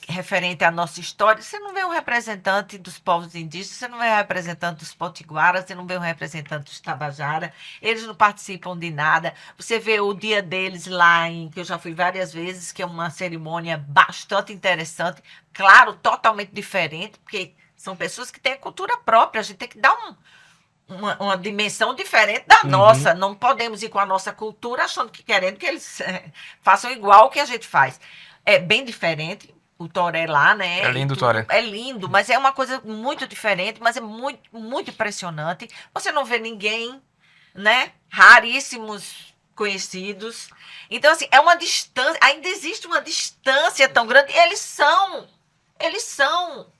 referente à nossa história, você não vê um representante dos povos indígenas, você não vê um representante dos potiguaras, você não vê um representante dos tabajara, eles não participam de nada. Você vê o dia deles lá, que eu já fui várias vezes, que é uma cerimônia bastante interessante, claro, totalmente diferente, porque são pessoas que têm a cultura própria, a gente tem que dar uma dimensão diferente da nossa. Não podemos ir com a nossa cultura achando que querendo que eles façam igual o que a gente faz. É bem diferente o toré lá, né? É lindo o toré. É lindo, mas é uma coisa muito diferente, mas é muito, muito impressionante. Você não vê ninguém, né? Raríssimos conhecidos. Então, assim, é uma distância, ainda existe uma distância tão grande. Eles são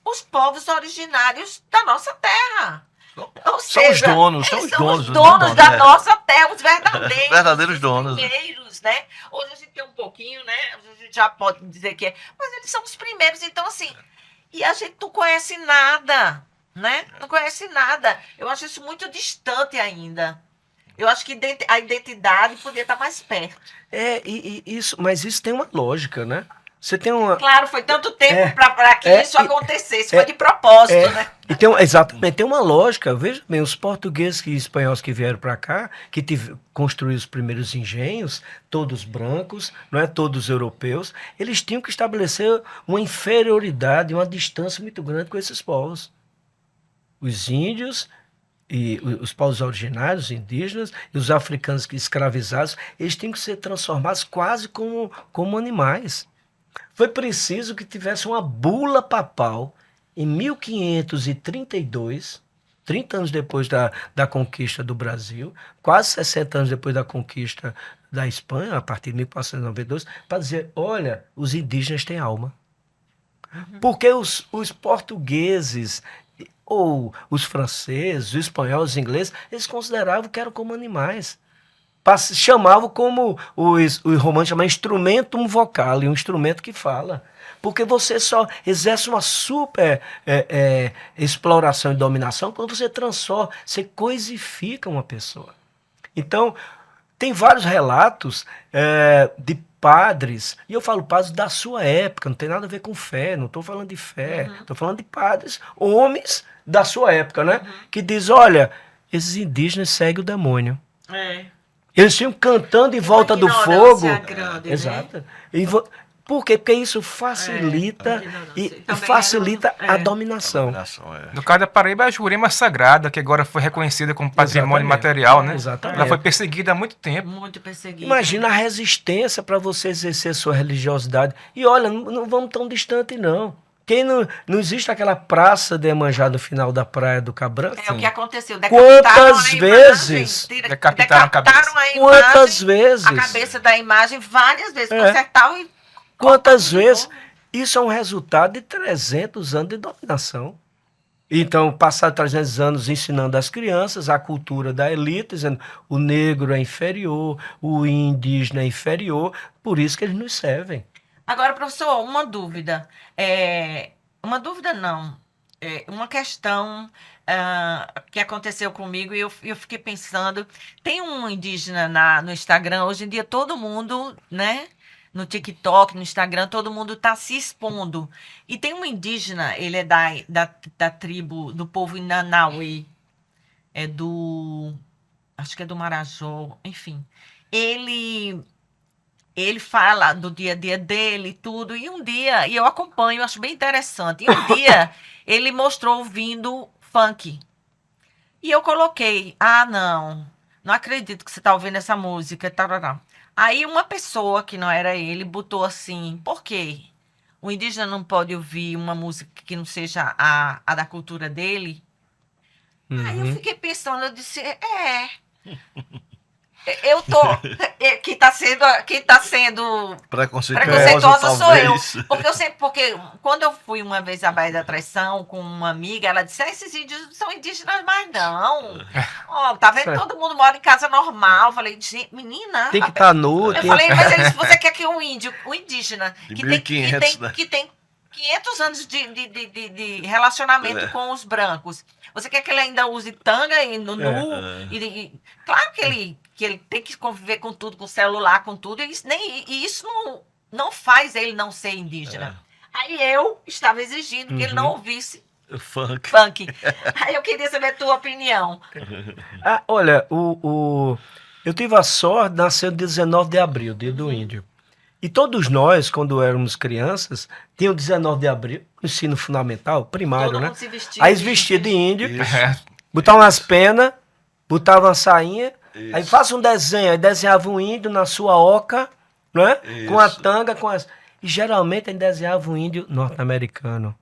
os povos originários da nossa terra. Ou São os seja, donos, eles são os donos. os donos da né? nossa terra, os verdadeiros. Verdadeiros os donos. primeiros, né? Hoje a gente tem um pouquinho, né? A gente já pode dizer que é. Mas eles são os primeiros, então assim. E a gente não conhece nada, né? Não conhece nada. Eu acho isso muito distante ainda. Eu acho que a identidade poderia estar mais perto. Mas isso tem uma lógica, né? Você tem uma. Claro, foi tanto tempo para que isso acontecesse. Foi de É, propósito, né? E exatamente, tem uma lógica. Veja bem, os portugueses e espanhóis que vieram para cá, que construíram os primeiros engenhos, todos brancos, não é, todos europeus, eles tinham que estabelecer uma inferioridade, uma distância muito grande com esses povos. Os índios e os povos originários, os indígenas, e os africanos escravizados, eles tinham que ser transformados quase como animais. Foi preciso que tivesse uma bula papal em 1532, 30 anos depois da conquista do Brasil, quase 60 anos depois da conquista da Espanha, a partir de 1492, para dizer, olha, os indígenas têm alma. Porque os portugueses, ou os franceses, os espanhóis, os ingleses, eles consideravam que eram como animais. Chamavam como os romanos chamam instrumentum vocale, um instrumento que fala. Porque você só exerce uma super exploração e dominação quando você transforma, você coisifica uma pessoa. Então, tem vários relatos de padres, e eu falo padres da sua época, não tem nada a ver com fé, não estou falando de fé, estou falando de padres, homens da sua época, né? Que diz, olha, esses indígenas seguem o demônio. Eles tinham cantando em volta do fogo. Grande, exato. Né? Por quê? Porque isso facilita e facilita a dominação. No caso da Paraíba, é a Jurema Sagrada, que agora foi reconhecida como patrimônio material, né? Exatamente. Ela foi perseguida há muito tempo. Muito perseguida. Imagina a resistência para você exercer sua religiosidade. E olha, não vamos tão distante, não. Não existe aquela praça de Iemanjá no final da praia do Cabral? É o que aconteceu. Quantas vezes? Decapitaram a cabeça. Quantas vezes? A cabeça da imagem várias vezes. Consertaram e... Quantas vezes? Isso é um resultado de 300 anos de dominação. Então, passaram 300 anos ensinando às crianças a cultura da elite, dizendo o negro é inferior, o indígena é inferior, por isso que eles nos servem. Agora, professor, uma dúvida. Uma dúvida não. Uma questão que aconteceu comigo e eu fiquei pensando. Tem um indígena no Instagram, hoje em dia todo mundo, né? No TikTok, no Instagram, todo mundo está se expondo. E tem um indígena, ele é da tribo, do povo Inanauê, acho que é do Marajó, enfim. Ele fala do dia a dia dele e tudo, e eu acompanho, acho bem interessante, e um dia ele mostrou ouvindo funk. E eu coloquei, não acredito que você está ouvindo essa música, tarará. Aí uma pessoa, que não era ele, botou assim, por quê? O indígena não pode ouvir uma música que não seja a da cultura dele? Aí eu fiquei pensando, eu disse, Eu tô. Quem tá sendo Preconceituosa, sou eu. talvez. Porque quando eu fui uma vez à Baía da Traição com uma amiga, ela disse: esses índios não são indígenas mais, não. Ó, tá vendo? Certo. Todo mundo mora em casa normal. Eu falei, "Gente, menina. Tem que estar nu. Eu falei, mas ele disse, você quer que um indígena, De que 1500, né? tem 500 anos de relacionamento com os brancos. Você quer que ele ainda use tanga e no nu? Claro que ele tem que conviver com tudo, com celular, com tudo. E isso não faz ele não ser indígena. Aí eu estava exigindo que ele não ouvisse Funk. funk. Aí eu queria saber a tua opinião. Olha, eu tive a sorte de nascer no 19 de abril, dia do índio. E todos nós, quando éramos crianças, tinham 19 de abril, ensino fundamental, primário, Todo né? mundo se vestia Aí de vestia de índio, Isso. botavam umas penas, botavam uma sainha, Isso. aí faça um desenho, aí desenhava um índio na sua oca, né? Com a Isso. tanga, E geralmente aí desenhava um índio norte-americano.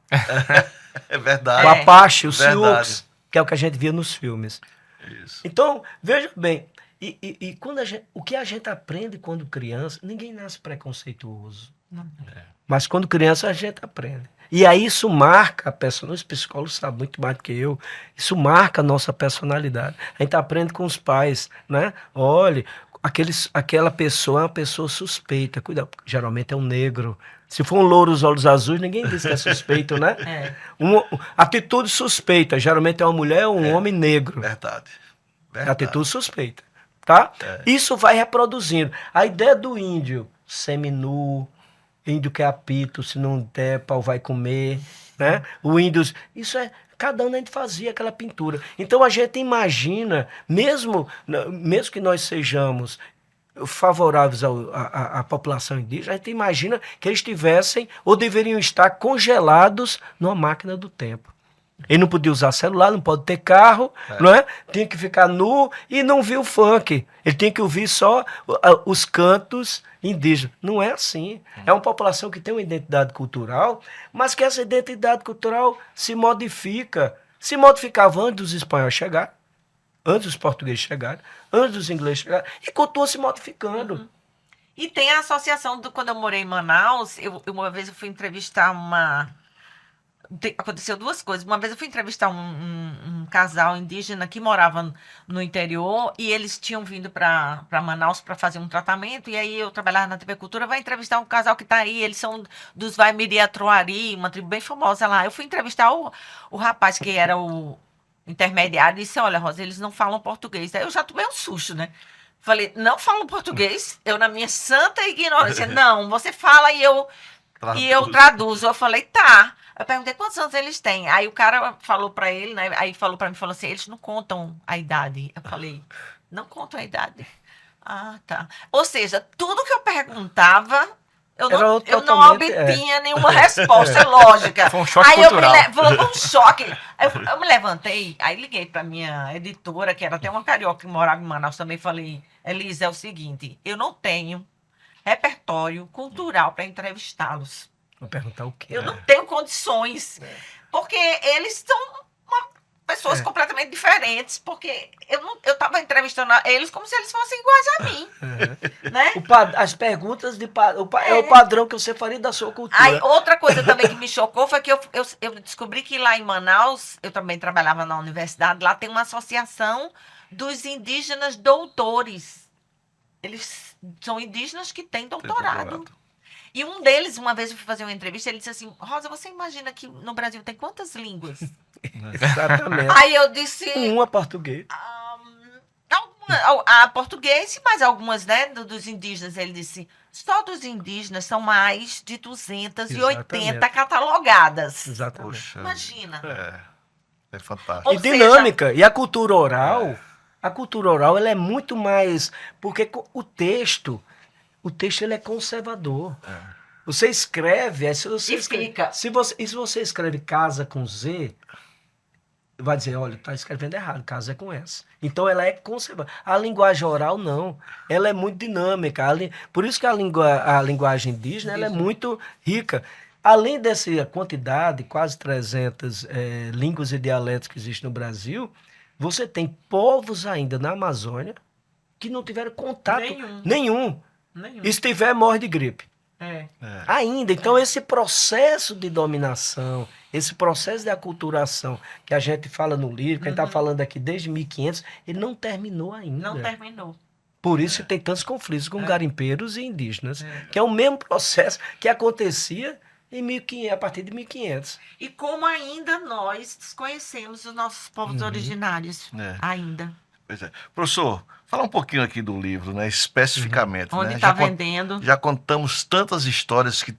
É verdade. O Apache, o Verdade. Sioux, que é o que a gente via nos filmes. Isso. Então, veja bem, e quando o que a gente aprende quando criança, ninguém nasce preconceituoso. Mas quando criança a gente aprende. E aí isso marca a personalidade, os psicólogos sabem muito mais do que eu, isso marca a nossa personalidade. A gente aprende com os pais, né? Olha, aquela pessoa é uma pessoa suspeita, cuidado, geralmente é um negro. Se for um louro, os olhos azuis, ninguém diz que é suspeito, né? Atitude suspeita, geralmente é uma mulher ou um homem negro. Verdade. Atitude suspeita, tá? Isso vai reproduzindo. A ideia do índio, seminu, índio que é apito, se não der, pau vai comer, né? O índio, isso é, cada ano a gente fazia aquela pintura. Então a gente imagina, mesmo que nós sejamos favoráveis à população indígena, a gente imagina que eles estivessem ou deveriam estar congelados numa máquina do tempo. Ele não podia usar celular, não pode ter carro, não é? Tinha que ficar nu e não viu o funk. Ele tinha que ouvir só os cantos indígenas. Não é assim. É uma população que tem uma identidade cultural, mas que essa identidade cultural se modifica. Se modificava antes dos espanhóis chegarem, antes dos portugueses chegarem, antes dos ingleses chegarem, e continua se modificando. E tem a associação quando eu morei em Manaus, uma vez eu fui entrevistar aconteceu duas coisas. Uma vez eu fui entrevistar um casal indígena que morava no interior e eles tinham vindo para Manaus para fazer um tratamento. E aí eu trabalhava na TV Cultura, vai entrevistar um casal que está aí. Eles são dos Vaimiri-Atroari, uma tribo bem famosa lá. Eu fui entrevistar o rapaz que era o intermediário e disse: olha, Rosa, eles não falam português. Aí eu já tomei um susto, né? Falei: não falam português? Eu, na minha santa ignorância, não, você fala e eu traduzo. Eu falei: tá. Eu perguntei quantos anos eles têm. Aí o cara falou pra ele, né? Aí falou pra mim, falou assim: eles não contam a idade. Eu falei: não contam a idade? Ah, tá. Ou seja, tudo que eu perguntava, eu não obtinha nenhuma resposta lógica. Foi um choque aí cultural. Foi um choque. Eu me levantei, aí liguei pra minha editora, que era até uma carioca que morava em Manaus também, falei: Elisa, é o seguinte, eu não tenho repertório cultural para entrevistá-los. Vou perguntar o quê? Eu não tenho condições, porque eles são pessoas completamente diferentes, porque eu estava entrevistando eles como se eles fossem iguais a mim, né? As perguntas é o padrão que você faria da sua cultura. Aí, outra coisa também que me chocou foi que eu descobri que lá em Manaus, eu também trabalhava na universidade, lá tem uma associação dos indígenas doutores. Eles são indígenas que têm doutorado. E um deles, uma vez eu fui fazer uma entrevista, ele disse assim: Rosa, você imagina que no Brasil tem quantas línguas? Exatamente. Aí eu disse... Uma português. Português, mas algumas, né, dos indígenas. Ele disse: só dos indígenas são mais de 280 Exatamente. catalogadas. Exatamente. Poxa, Imagina. é fantástico. Ou E seja, dinâmica. E a cultura oral, ela é muito mais... Porque o texto ele é conservador. Você escreve... fica. Se você escreve casa com Z, vai dizer: olha, está escrevendo errado, casa é com S. Então ela é conservadora. A linguagem oral, não. Ela é muito dinâmica. Por isso que a linguagem indígena ela é muito rica. Além dessa quantidade, quase 300 línguas e dialetos que existem no Brasil, você tem povos ainda na Amazônia, que não tiveram contato Nenhum. nenhum. Nenhum. E se tiver, morre de gripe. É. Ainda. Então, esse processo de dominação, esse processo de aculturação que a gente fala no livro, que a gente está falando aqui desde 1500, ele não terminou ainda. Não terminou. Por isso tem tantos conflitos com garimpeiros e indígenas, que é o mesmo processo que acontecia em 1500, a partir de 1500. E como ainda nós desconhecemos os nossos povos originários. É. Ainda. Pois é. Professor, fala um pouquinho aqui do livro, né? Especificamente. Onde né? está Já con- vendendo. Já contamos tantas histórias que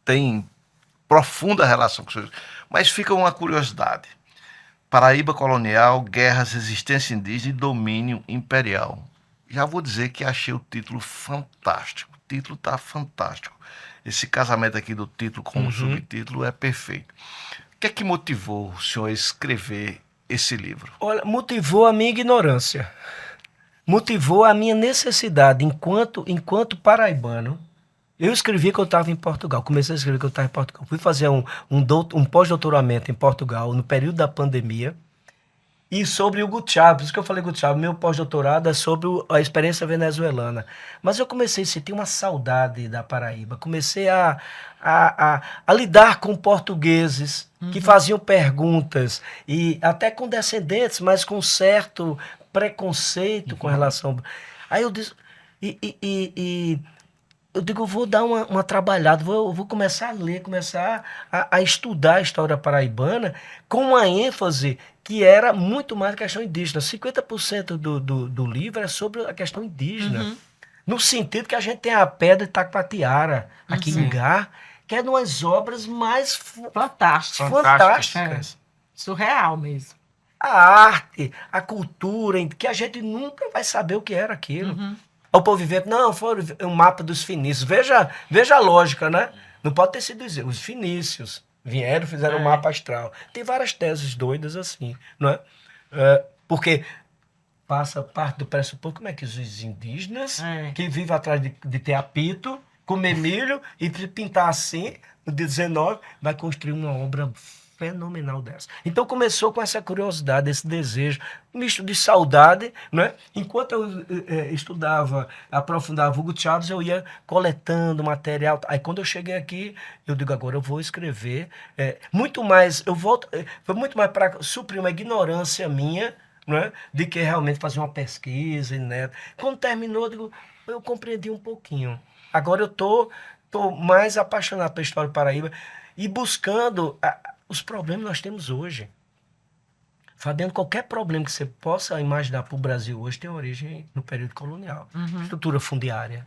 têm profunda relação com isso. Mas fica uma curiosidade. Paraíba colonial, guerras, resistência indígena e domínio imperial. Já vou dizer que achei o título fantástico. O título está fantástico. Esse casamento aqui do título com o subtítulo é perfeito. O que é que motivou o senhor a escrever esse livro? Olha, motivou a minha ignorância. Motivou a minha necessidade enquanto paraibano. Eu escrevi que eu estava em Portugal. Comecei a escrever que eu estava em Portugal. Fui fazer um pós-doutoramento em Portugal no período da pandemia. E sobre o Hugo Chávez, por isso que eu falei Hugo Chávez, meu pós-doutorado é sobre a experiência venezuelana. Mas eu comecei a sentir uma saudade da Paraíba. Comecei a lidar com portugueses que faziam perguntas, e até com descendentes, mas com certo preconceito com relação... Aí eu disse... Eu digo, eu vou dar uma trabalhada, vou começar a ler, começar a estudar a história paraibana com uma ênfase que era muito mais a questão indígena. 50% do livro é sobre a questão indígena. No sentido que a gente tem a pedra de Taquatiara, aqui em Gá, que é uma das obras mais Fantástico. fantásticas. Surreal mesmo. A arte, a cultura, que a gente nunca vai saber o que era aquilo. O povo vivendo, não, foi um mapa dos fenícios. Veja a lógica, né? Não pode ter sido dizer. Os fenícios vieram, fizeram um mapa astral. Tem várias teses doidas assim, não é? Porque passa parte do pressuposto, como é que os indígenas, que vivem atrás de ter apito, comer milho e pintar assim, no dia 19, vai construir uma obra fenomenal dessa. Então começou com essa curiosidade, esse desejo, misto de saudade, né? Enquanto eu estudava, aprofundava Hugo Chávez, eu ia coletando material. Aí quando eu cheguei aqui, eu digo, agora eu vou escrever. Foi muito mais para suprir uma ignorância minha, né? De que realmente fazer uma pesquisa, né? Quando terminou, eu compreendi um pouquinho. Agora eu tô mais apaixonado pela história do Paraíba e buscando os problemas que nós temos hoje. Fabiano, qualquer problema que você possa imaginar para o Brasil hoje tem origem no período colonial. Estrutura fundiária,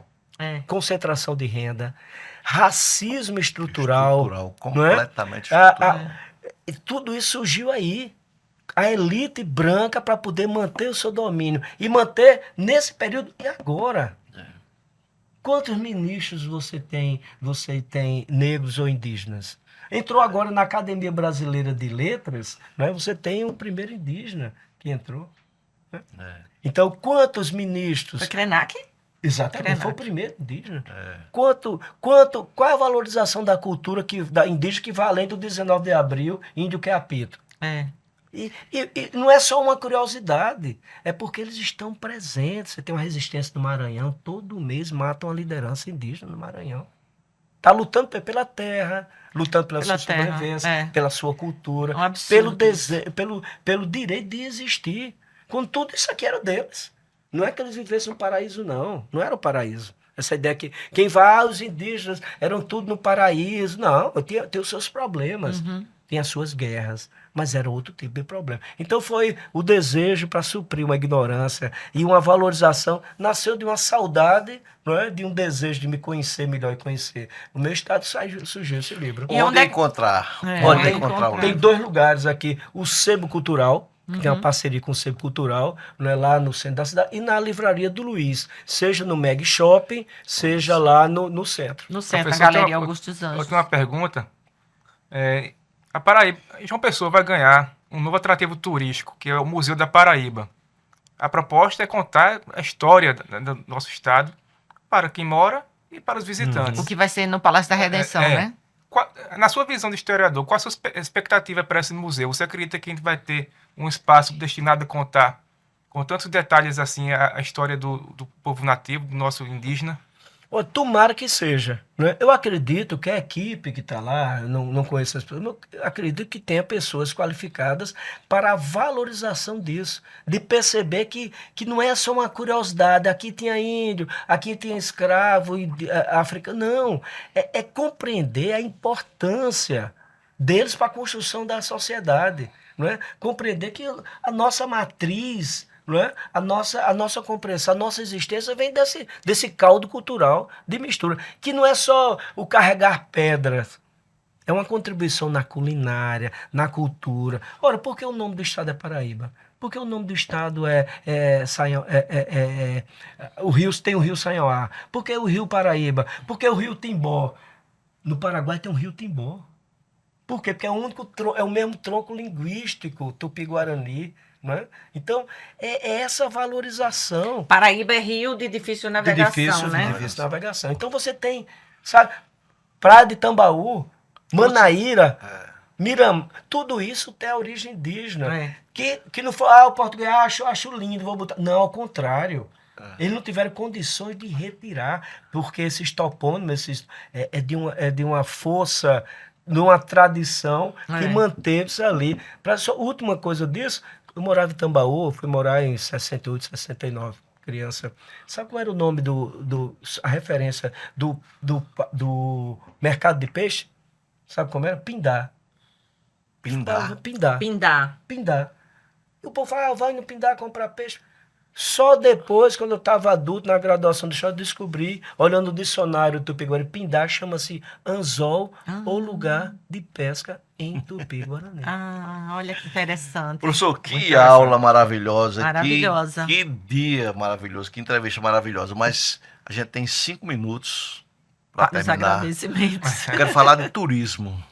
concentração de renda, racismo estrutural, completamente estrutural. E tudo isso surgiu aí. A elite branca para poder manter o seu domínio. E manter nesse período e agora. Quantos ministros você tem negros ou indígenas? Entrou agora na Academia Brasileira de Letras, né? Você tem um primeiro indígena que entrou. Né? Então, quantos ministros... Foi Krenak? Exatamente, foi o primeiro indígena. Qual é a valorização da cultura da indígena que vai além do 19 de abril, índio que é apito? E não é só uma curiosidade, é porque eles estão presentes. Você tem uma resistência no Maranhão, todo mês matam a liderança indígena no Maranhão. Está lutando pela terra, lutando pela sua sobrevivência, pela sua cultura, pelo direito de existir. Quando tudo isso aqui era deles. Não é que eles vivessem no paraíso, não. Não era o paraíso. Essa ideia que quem vai, os indígenas eram tudo no paraíso. Não, tem os seus problemas. Tem as suas guerras, mas era outro tipo de problema. Então foi o desejo para suprir uma ignorância e uma valorização, nasceu de uma saudade, não é? De um desejo de me conhecer melhor e conhecer. O meu estado surgiu esse livro. E Onde encontrar? Olha, o tem livro? 2 lugares aqui, o Sebo Cultural, que tem uma parceria com o Sebo Cultural, não é, lá no centro da cidade, e na Livraria do Luiz, seja no Meg Shopping, seja lá no centro. No centro, Professor, a Galeria Augusto dos Eu Anjos. tenho uma pergunta. A Paraíba, João Pessoa vai ganhar um novo atrativo turístico, que é o Museu da Paraíba. A proposta é contar a história do nosso estado para quem mora e para os visitantes. O que vai ser no Palácio da Redenção, né? Na sua visão de historiador, qual a sua expectativa para esse museu? Você acredita que a gente vai ter um espaço destinado a contar com tantos detalhes assim a história do povo nativo, do nosso indígena. Ó, tomara que seja, né? Eu acredito que a equipe que está lá, eu não conheço as pessoas, mas eu acredito que tenha pessoas qualificadas para a valorização disso, de perceber que não é só uma curiosidade, aqui tinha índio, aqui tinha escravo, africano, não, é compreender a importância deles para a construção da sociedade, não é? Compreender que a nossa matriz, não é? A nossa compreensão, a nossa existência vem desse caldo cultural de mistura, que não é só o carregar pedras, é uma contribuição na culinária, na cultura. Ora, por que o nome do estado é Paraíba? Por que o nome do estado o rio, tem o rio Sanhoá? Por que o rio Paraíba? Por que o rio Timbó? No Paraguai tem um rio Timbó. Por quê? Porque é o mesmo tronco linguístico, Tupi-Guarani. Né? Então, é essa valorização. Paraíba é rio de difícil navegação, né? De difícil navegação. Então você tem, sabe, Praia de Tambaú, Manaíra, Miram, tudo isso tem a origem indígena. Que não foi, o português acho lindo, vou botar. Não, ao contrário. Eles não tiveram condições de retirar, porque esses topônimos é de uma força, de uma tradição que manteve-se ali. A última coisa disso, eu morava em Tambaú, fui morar em 68, 69, criança. Sabe qual era o nome a referência do mercado de peixe? Sabe como era? Pindá. Pindá. Pindá. E o povo fala, vai no Pindá comprar peixe. Só depois, quando eu estava adulto, na graduação do chão, eu descobri, olhando o dicionário do Tupi-Guarani, Pindá chama-se anzol ou lugar de pesca em Tupi-Guarani. Olha que interessante. Professor, que aula maravilhosa. Maravilhosa. Que dia maravilhoso, que entrevista maravilhosa. Mas a gente tem 5 minutos para Os terminar. agradecimentos. Eu quero falar de turismo.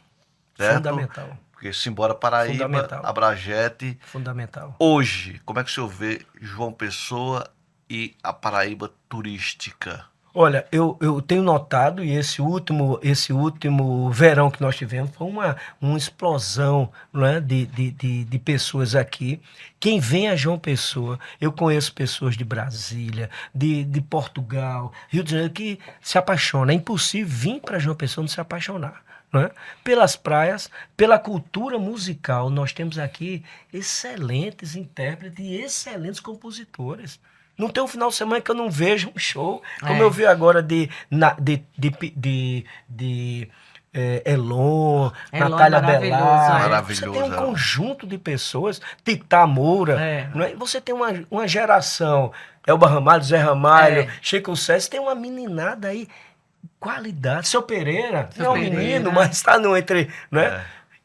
Certo? Fundamental. Porque Simbora Paraíba, Fundamental. Abrajete. Fundamental. Hoje, como é que o senhor vê João Pessoa e a Paraíba turística? Olha, eu tenho notado, e esse último verão que nós tivemos foi uma explosão, né, de pessoas aqui. Quem vem a João Pessoa, eu conheço pessoas de Brasília, de Portugal, Rio de Janeiro, que se apaixonam. É impossível vir para João Pessoa não se apaixonar. Né? Pelas praias, pela cultura musical. Nós temos aqui excelentes intérpretes e excelentes compositores. Não tem um final de semana que eu não vejo um show, como eu vi agora de Elon, Natália Bellar. Você tem um conjunto de pessoas, Tita Moura, não é? Você tem uma geração, Elba Ramalho, Zé Ramalho, Chico César, tem uma meninada aí, qualidade. Seu Pereira, não é um menino, mas está no entre... Né?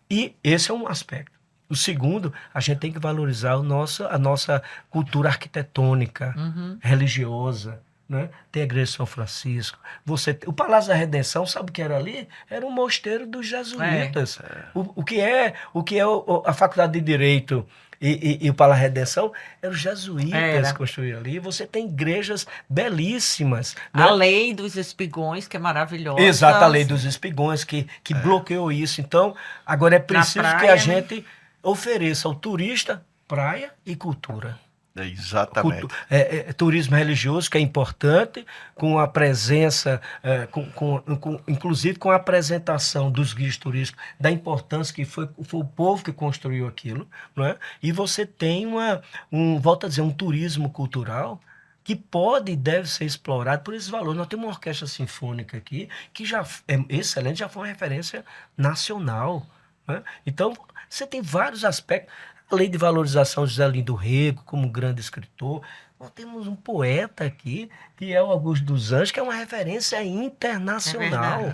E esse é um aspecto. O segundo, a gente tem que valorizar a nossa cultura arquitetônica, religiosa. Né? Tem a Igreja de São Francisco. O Palácio da Redenção, sabe o que era ali? Era um mosteiro dos jesuítas. O que é a Faculdade de Direito e o Palácio da Redenção eram os jesuítas que construíram ali. Você tem igrejas belíssimas. Né? A Lei dos Espigões, que é maravilhosa. Exato, a Lei dos Espigões, que bloqueou isso. Então, agora é preciso que a gente ofereça ao turista praia e cultura. Exatamente. Turismo religioso, que é importante, com a presença, inclusive com a apresentação dos guias turísticos, da importância que foi o povo que construiu aquilo. Não é? E você tem volto a dizer, um turismo cultural que pode e deve ser explorado por esses valores. Nós temos uma orquestra sinfônica aqui, que já é excelente, já foi uma referência nacional. Né? Então, você tem vários aspectos. A lei de valorização de José Lindo Rego, como grande escritor. Nós temos um poeta aqui, que é o Augusto dos Anjos, que é uma referência internacional.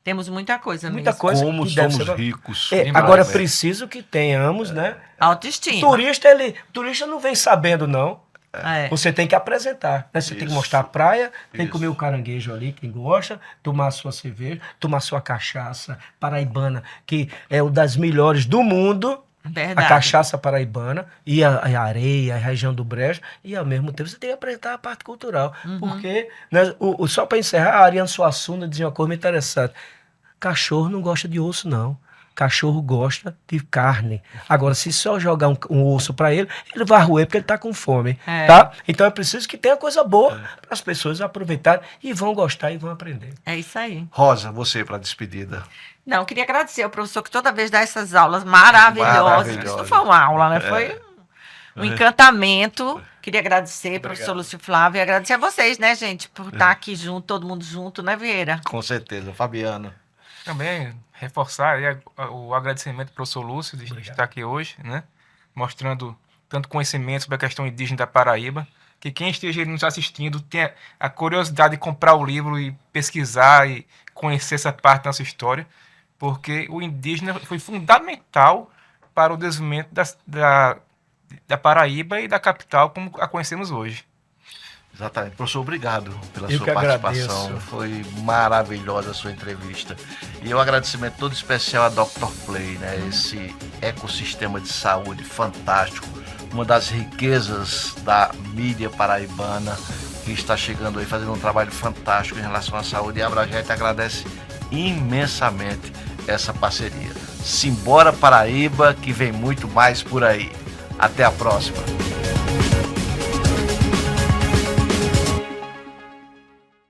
Temos muita coisa mesmo. Muita coisa. Como somos ricos. Agora, preciso que tenhamos, né? Autoestima. Turista não vem sabendo, não. Você tem que apresentar. Né? Você tem que mostrar a praia, tem que comer o caranguejo ali, quem gosta, tomar a sua cerveja, tomar a sua cachaça paraibana, que é uma das melhores do mundo. Verdade. A cachaça paraibana e a areia, a região do Brejo, e ao mesmo tempo você tem que apresentar a parte cultural. Porque, né, só para encerrar, a Ariane Suassuna dizia uma coisa muito interessante: cachorro não gosta de osso, não. Cachorro gosta de carne. Agora, se só jogar um osso para ele, ele vai roer porque ele tá com fome, tá? Então é preciso que tenha coisa boa para as pessoas aproveitarem e vão gostar e vão aprender. É isso aí. Rosa, você para despedida. Não, queria agradecer ao professor que toda vez dá essas aulas maravilhosas. Maravilhosas. Isso não foi uma aula, né? Foi um encantamento. Queria agradecer, professor Lúcio Flávio, e agradecer a vocês, né, gente, por estar aqui junto, todo mundo junto, né, Vieira? Com certeza. Fabiano. Também reforçar aí o agradecimento ao professor Lúcio de estar aqui hoje, né? Mostrando tanto conhecimento sobre a questão indígena da Paraíba, que quem esteja nos assistindo tenha a curiosidade de comprar o livro e pesquisar e conhecer essa parte da nossa história, porque o indígena foi fundamental para o desenvolvimento da Paraíba e da capital como a conhecemos hoje. Exatamente. Professor, obrigado pela Eu sua que participação. agradeço. Foi maravilhosa a sua entrevista. E um agradecimento todo especial a Dr. Play, né? Esse ecossistema de saúde fantástico, uma das riquezas da mídia paraibana, que está chegando aí fazendo um trabalho fantástico em relação à saúde. E a Abragete agradece imensamente essa parceria. Simbora Paraíba, que vem muito mais por aí. Até a próxima.